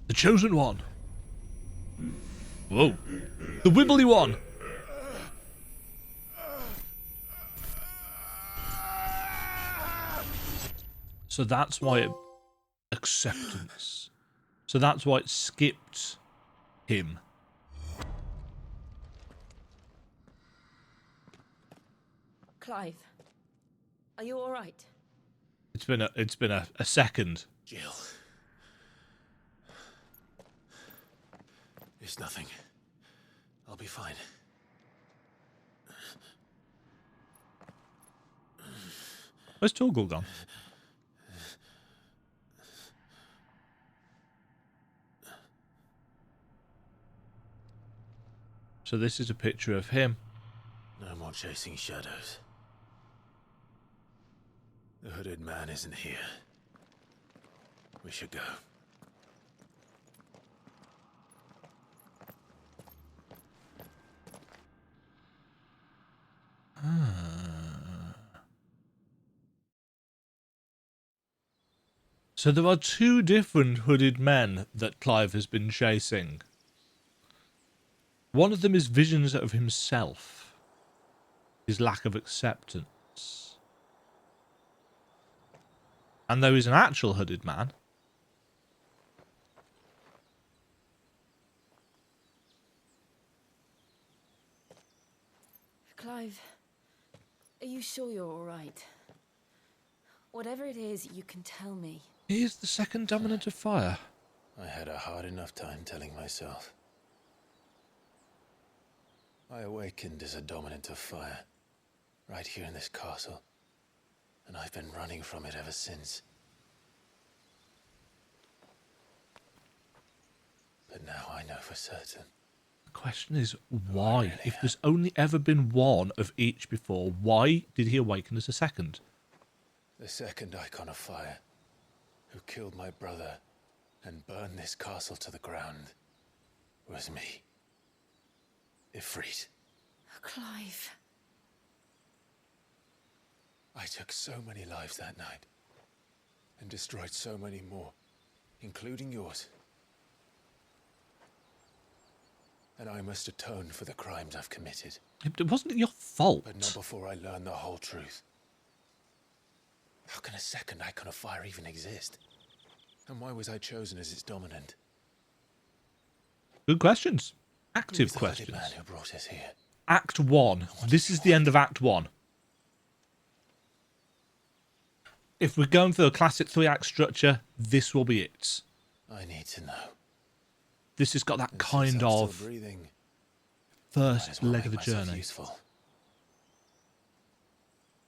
The Chosen One. Whoa. The Wibbly One. So that's why it... Acceptance. So that's why it skipped him. Clive, are you all right? It's been a second. Jill. It's nothing. I'll be fine. Where's Torgal gone? So this is a picture of him. No more chasing shadows. The hooded man isn't here. We should go. So there are two different hooded men that Clive has been chasing. One of them is visions of himself. His lack of acceptance. And there is an actual hooded man. Clive, are you sure you're all right? Whatever it is, you can tell me. He is the second dominant of fire. I had a hard enough time telling myself. I awakened as a dominant of fire, right here in this castle, and I've been running from it ever since. But now I know for certain. The question is, why? If there's only ever been one of each before, why did he awaken as a second? The second Icon of Fire, who killed my brother and burned this castle to the ground, was me. Ifrit. Clive. I took so many lives that night, and destroyed so many more, including yours. And I must atone for the crimes I've committed. It wasn't your fault. But not before I learn the whole truth. How can a second Icon of Fire even exist? And why was I chosen as its dominant? Good questions. Active Who's the questions. man who brought us here? Act 1. This is the end of Act 1. If we're going for a classic 3-act structure, this will be it. I need to know. This has got that And kind since I'm still of breathing, might first as well leg of make the myself journey useful.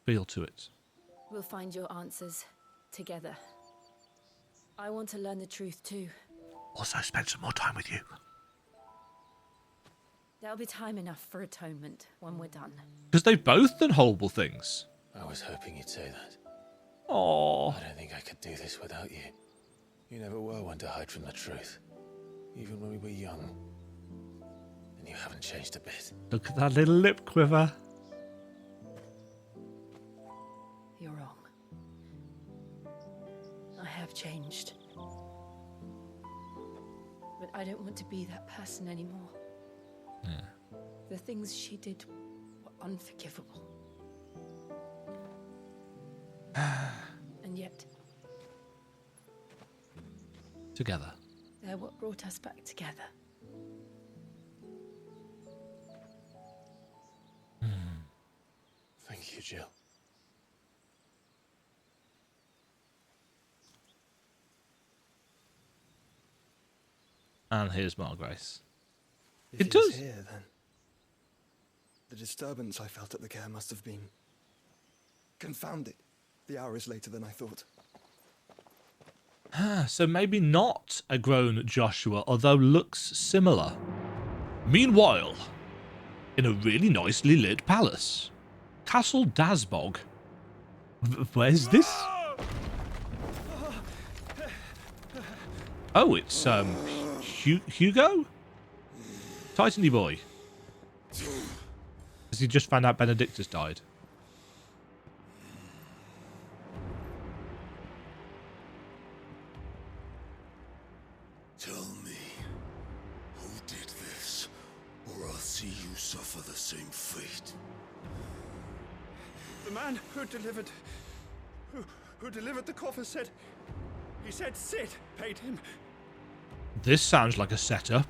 feel to it. We'll find your answers together. I want to learn the truth too. Also spend some more time with you. There'll be time enough for atonement when we're done. Because they've both done horrible things. I was hoping you'd say that. Oh, I don't think I could do this without you. You never were one to hide from the truth. Even when we were young. And you haven't changed a bit. look at that little lip quiver. You're wrong. I have changed. But I don't want to be that person anymore. Yeah. The things she did were unforgivable. And yet, Together. they're what brought us back together. Thank you, Jill. And here's Margrace. If It he was does. here, then the disturbance I felt at the care must have been confounded. The hour is later than I thought. So maybe not a grown Joshua, although looks similar. Meanwhile, in a really nicely lit palace. Castle Dazbog. Where's this? Oh, it's, Hugo? Titany boy. Has he just found out Benedictus died? Tell me, who did this, or I'll see you suffer the same fate. The man who delivered the coffer said Sid paid him. This sounds like a setup.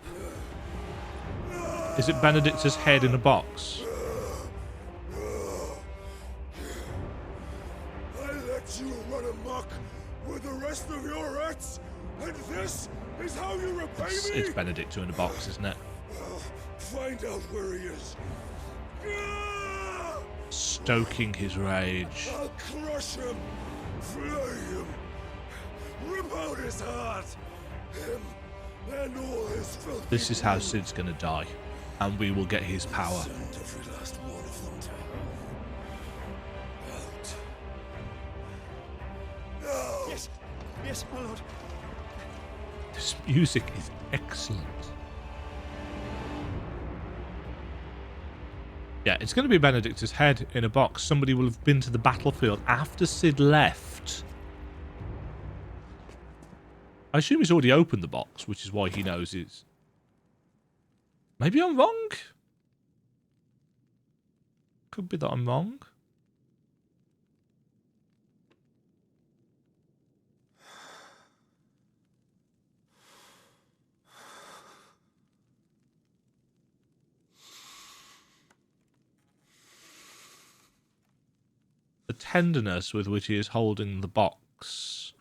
Is it Benedictus' head in a box? I let you run amok with the rest of your rats, and this is how you repay me? It's Benedictus in a box, isn't it? Find out where he is. Stoking his rage. I'll crush him, flay him, rip out his heart, him and all his filthy. This is how Sid's gonna die, and we will get his power. Send every last one of them to out. No! Yes, my lord. This music is excellent. Yeah, it's going to be Benedictus' head in a box. Somebody will have been to the battlefield after Sid left. I assume he's already opened the box, which is why he knows it's... Maybe I'm wrong? Could be that I'm wrong. The tenderness with which he is holding the box.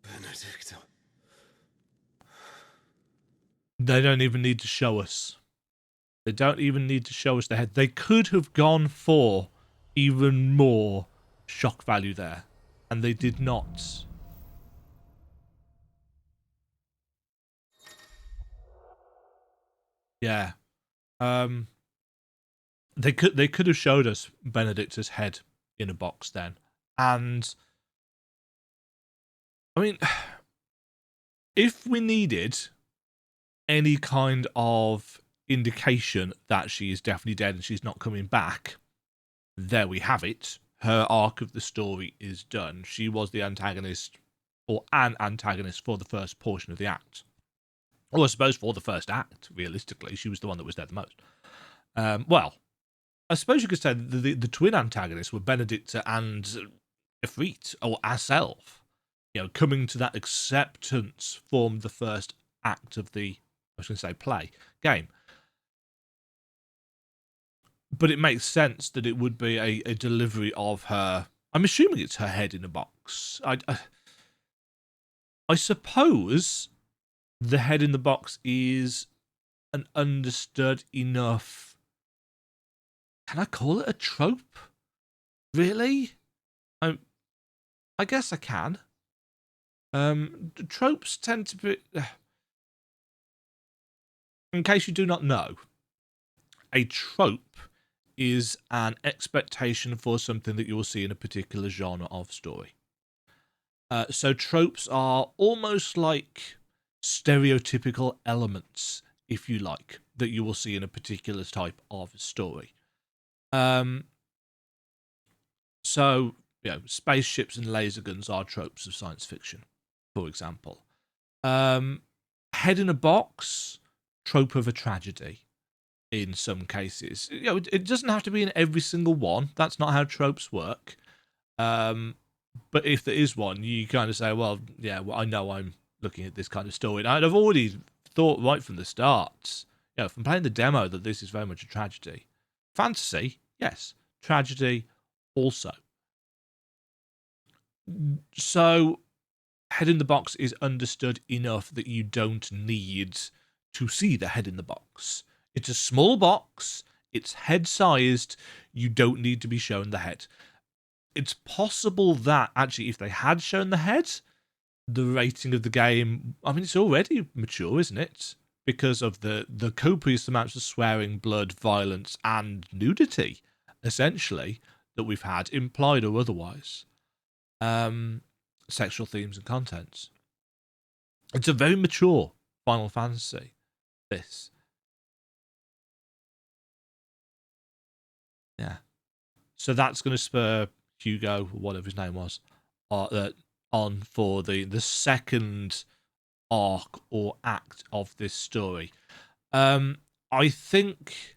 Benedicta. They don't even need to show us. They don't even need to show us the head. They could have gone for even more shock value there, and they did not. Yeah. They could have showed us Benedicta's head in a box then. And I mean, if we needed any kind of indication that she is definitely dead and she's not coming back, there we have it. Her arc of the story is done. She was the antagonist, or an antagonist, for the first portion of the act. Or I suppose for the first act, realistically. She was the one that was there the most. Well, I suppose you could say the twin antagonists were Benedicta and Ifrit, or herself. You know, coming to that acceptance formed the first act of the, I was going to say game. But it makes sense that it would be a delivery of her. I'm assuming it's her head in a box. I suppose the head in the box is an understood enough. Can I call it a trope? Really? I guess I can. Tropes tend to be. In case you do not know, a trope is an expectation for something that you will see in a particular genre of story. So tropes are almost like stereotypical elements, if you like, that you will see in a particular type of story. So, you know, spaceships and laser guns are tropes of science fiction, for example. Head in a box, trope of a tragedy. In some cases, you know, it doesn't have to be in every single one. That's not how tropes work. But if there is one, you kind of say, well, yeah, well, I know I'm looking at this kind of story. And I've already thought right from the start, you know, from playing the demo, that this is very much a tragedy. Fantasy, yes. Tragedy, also. So, head in the box is understood enough that you don't need to see the head in the box. It's a small box, it's head-sized, you don't need to be shown the head. It's possible that, actually, if they had shown the head, the rating of the game, I mean, it's already mature, isn't it? Because of the copious amounts of swearing, blood, violence, and nudity, essentially, that we've had, implied or otherwise. Sexual themes and contents. It's a very mature Final Fantasy, this. Yeah. So that's going to spur Hugo, whatever his name was, on for the second arc or act of this story. I think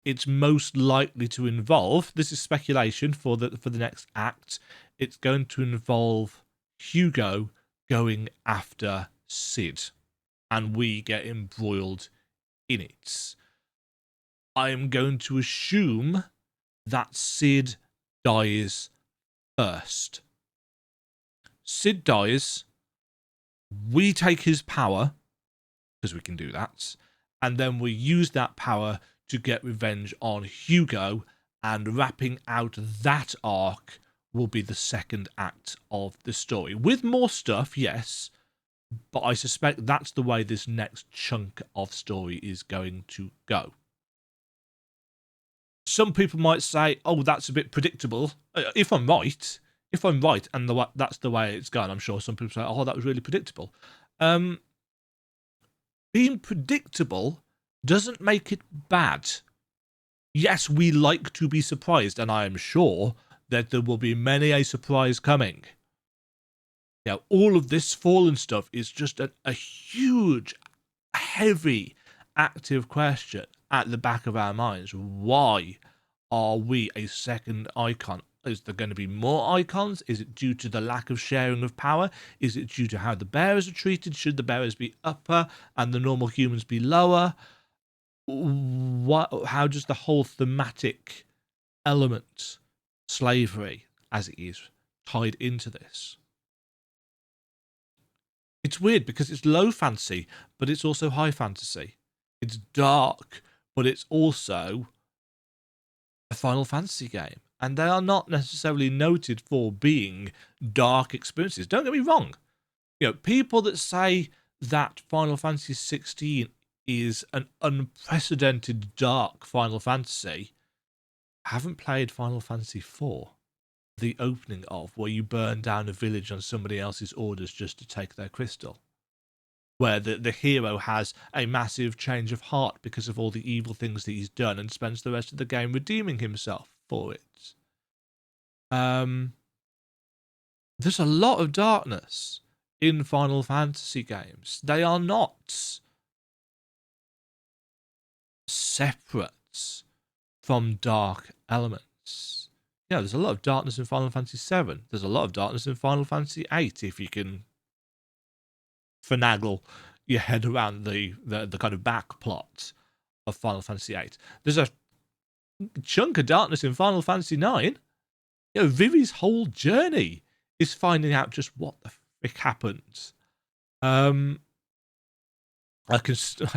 it's most likely to involve, this is speculation for the next act, it's going to involve Hugo going after Cid, and we get embroiled in it. I'm going to assume that Cid dies first. Cid dies, we take his power, because we can do that, and then we use that power to get revenge on Hugo, and wrapping out that arc will be the second act of the story. With more stuff, yes, but I suspect that's the way this next chunk of story is going to go. Some people might say, oh, that's a bit predictable. If I'm right, and that's the way it's gone, I'm sure some people say, oh, that was really predictable. Being predictable doesn't make it bad. Yes, we like to be surprised, and I am sure that there will be many a surprise coming. Now, all of this Fallen stuff is just a huge, heavy, active question at the back of our minds. Why are we a second Eikon? Is there going to be more Eikons? Is it due to the lack of sharing of power? Is it due to how the bearers are treated? Should the bearers be upper and the normal humans be lower? How does the whole thematic element, slavery as it is, tied into this? It's weird because it's low fantasy, but it's also high fantasy. It's dark, but it's also a Final Fantasy game. And they are not necessarily noted for being dark experiences. Don't get me wrong. You know, people that say that Final Fantasy XVI is an unprecedented dark Final Fantasy haven't played Final Fantasy IV, the opening of, where you burn down a village on somebody else's orders just to take their crystal, where the hero has a massive change of heart because of all the evil things that he's done and spends the rest of the game redeeming himself for it. There's a lot of darkness in Final Fantasy games. They are not separate from dark elements. Yeah, there's a lot of darkness in Final Fantasy VII. There's a lot of darkness in Final Fantasy VIII, if you can finagle your head around the kind of back plot of Final Fantasy VIII. There's a chunk of darkness in Final Fantasy IX. You know, Vivi's whole journey is finding out just what the frick happened. I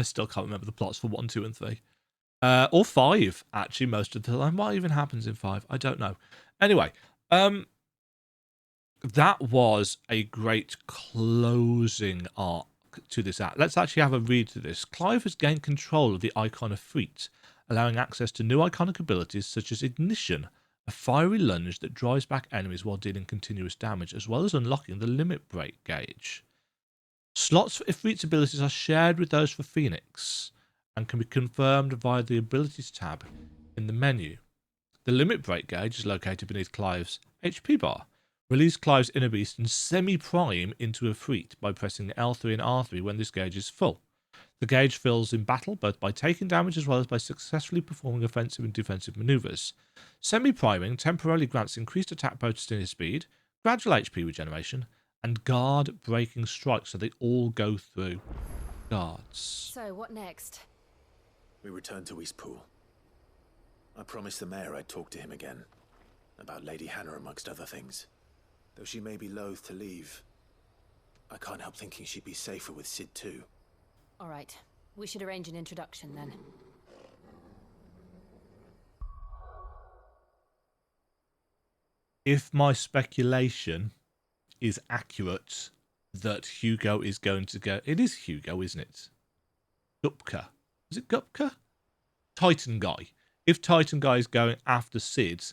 still can't remember the plots for 1, 2, and 3. Or 5, actually, most of the time. What even happens in 5? I don't know. Anyway, that was a great closing arc to this act. Let's actually have a read to this. Clive has gained control of the Eikon Ifrit, allowing access to new iconic abilities such as Ignition, a fiery lunge that drives back enemies while dealing continuous damage, as well as unlocking the limit break gauge. Slots for Ifrit's abilities are shared with those for Phoenix and can be confirmed via the Abilities tab in the menu. The limit break gauge is located beneath Clive's HP bar. Release Clive's Inner Beast and semi-prime into Ifrit by pressing L3 and R3 when this gauge is full. The gauge fills in battle both by taking damage as well as by successfully performing offensive and defensive maneuvers. Semi-priming temporarily grants increased attack potency and speed, gradual HP regeneration, and guard breaking strikes, so they all go through guards. So, what next? We return to Eastpool. I promised the mayor I'd talk to him again. About Lady Hannah amongst other things. Though she may be loath to leave, I can't help thinking she'd be safer with Cid too. All right. We should arrange an introduction then. If my speculation is accurate that Hugo is going to go... It is Hugo, isn't it? Gupka. Is it Gupka? Titan Guy. If Titan Guy is going after Cid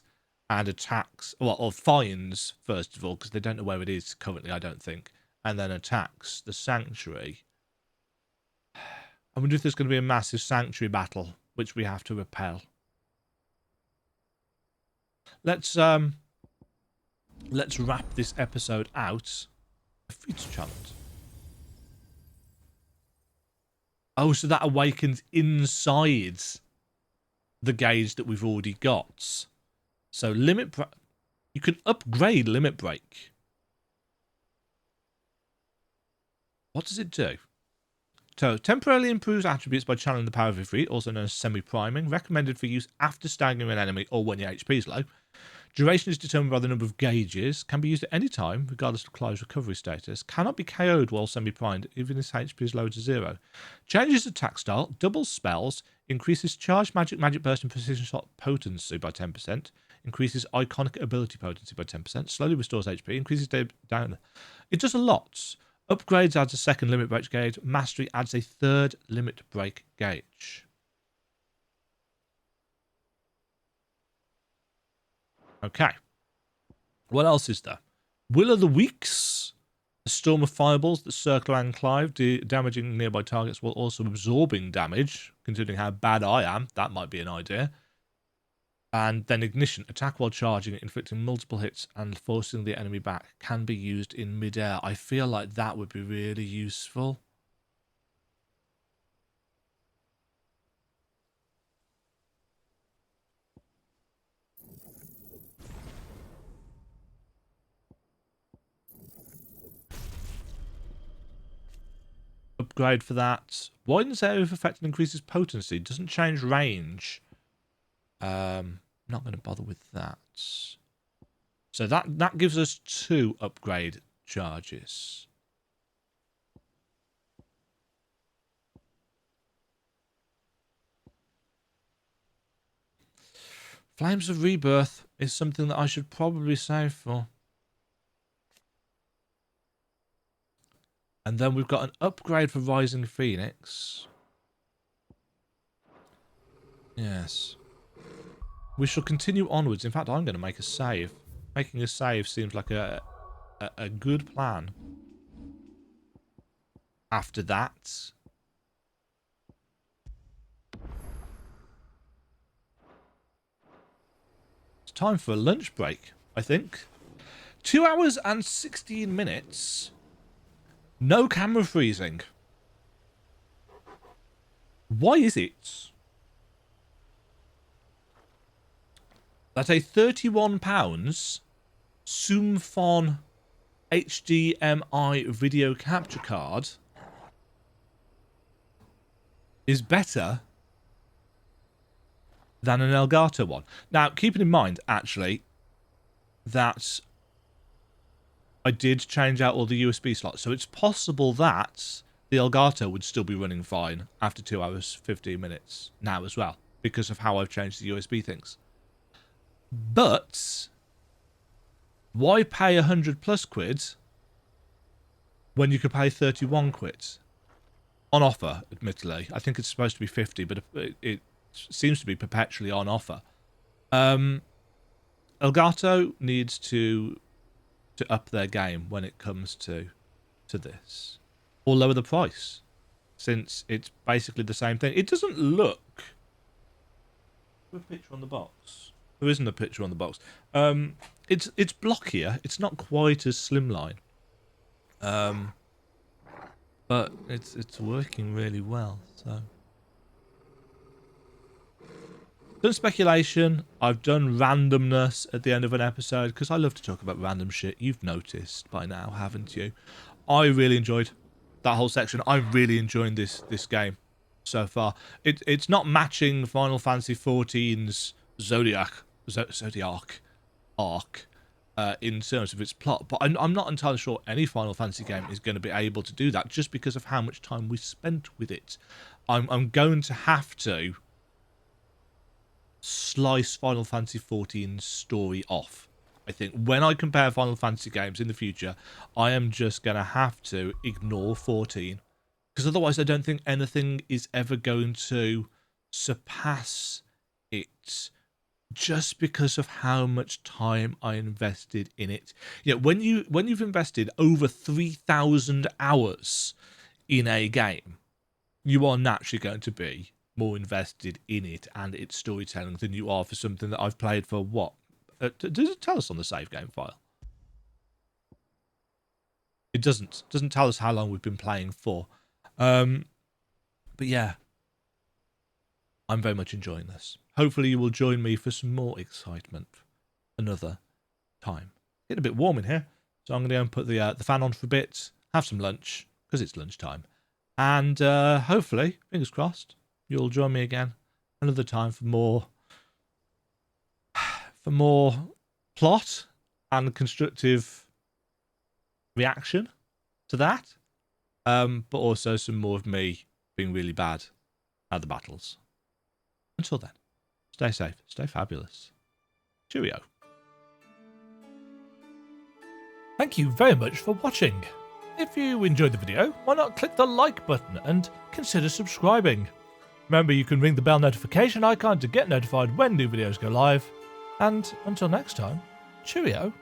and attacks... Well, or finds, first of all, because they don't know where it is currently, I don't think, and then attacks the Sanctuary... I wonder if there's going to be a massive Sanctuary battle, which we have to repel. Let's wrap this episode out. A feature challenge. Oh, so that awakens inside the gauge that we've already got. So you can upgrade Limit Break. What does it do? So, temporarily improves attributes by channeling the power of Ifrit, also known as semi-priming, recommended for use after staggering an enemy or when your HP is low. Duration is determined by the number of gauges, can be used at any time, regardless of Clive's recovery status, cannot be KO'd while semi-primed, even if HP is low to 0. Changes attack style, doubles spells, increases charged magic burst and precision shot potency by 10%, increases iconic ability potency by 10%, slowly restores HP, increases down. It does a lot. Upgrades adds a second limit break gauge. Mastery adds a third limit break gauge. Okay. What else is there? Will of the Weeks. A storm of fireballs that circle around Clive, damaging nearby targets while also absorbing damage. Considering how bad I am, that might be an idea. And then Ignition. Attack while charging, inflicting multiple hits and forcing the enemy back. Can be used in midair. I feel like that would be really useful. Upgrade for that. Widens area of effect and increases potency. Doesn't change range. Not going to bother with that. So that gives us 2 upgrade charges. Flames of Rebirth is something that I should probably save for. And then we've got an upgrade for Rising Phoenix. Yes. We shall continue onwards. In fact, I'm going to make a save. Making a save seems like a good plan. After that... it's time for a lunch break, I think. 2 hours and 16 minutes. No camera freezing. Why is it that a £31 Zoomphone HDMI video capture card is better than an Elgato one? Now, keeping in mind, actually, that I did change out all the USB slots, so it's possible that the Elgato would still be running fine after 2 hours 15 minutes now as well, because of how I've changed the USB things. But why pay 100 plus quid when you could pay 31 quid? On offer, admittedly. I think it's supposed to be 50, but it seems to be perpetually on offer. Elgato needs to up their game when it comes to this, or lower the price, since it's basically the same thing. It doesn't look... a picture on the box. There isn't a picture on the box. It's blockier. It's not quite as slimline. But it's working really well. So, done speculation. I've done randomness at the end of an episode because I love to talk about random shit. You've noticed by now, haven't you? I really enjoyed that whole section. I'm really enjoying this game so far. It's not matching Final Fantasy XIV's Zodiac arc in terms of its plot, but I'm not entirely sure any Final Fantasy game is going to be able to do that just because of how much time we spent with it. I'm going to have to slice Final Fantasy XIV's story off. I think when I compare Final Fantasy games in the future, I am just going to have to ignore 14, because otherwise I don't think anything is ever going to surpass it, just because of how much time I invested in it. Yeah, when you've invested over 3,000 hours in a game, you are naturally going to be more invested in it and its storytelling than you are for something that I've played for what? Does it tell us on the save game file? It doesn't tell us how long we've been playing for. But yeah, I'm very much enjoying this. Hopefully you will join me for some more excitement another time. Getting a bit warm in here, so I'm going to go and put the fan on for a bit, have some lunch, because it's lunchtime. And hopefully, fingers crossed, you'll join me again another time for more plot and constructive reaction to that. But also some more of me being really bad at the battles. Until then, stay safe, stay fabulous. Cheerio. Thank you very much for watching. If you enjoyed the video, why not click the like button and consider subscribing. Remember, you can ring the bell notification icon to get notified when new videos go live. And until next time, cheerio.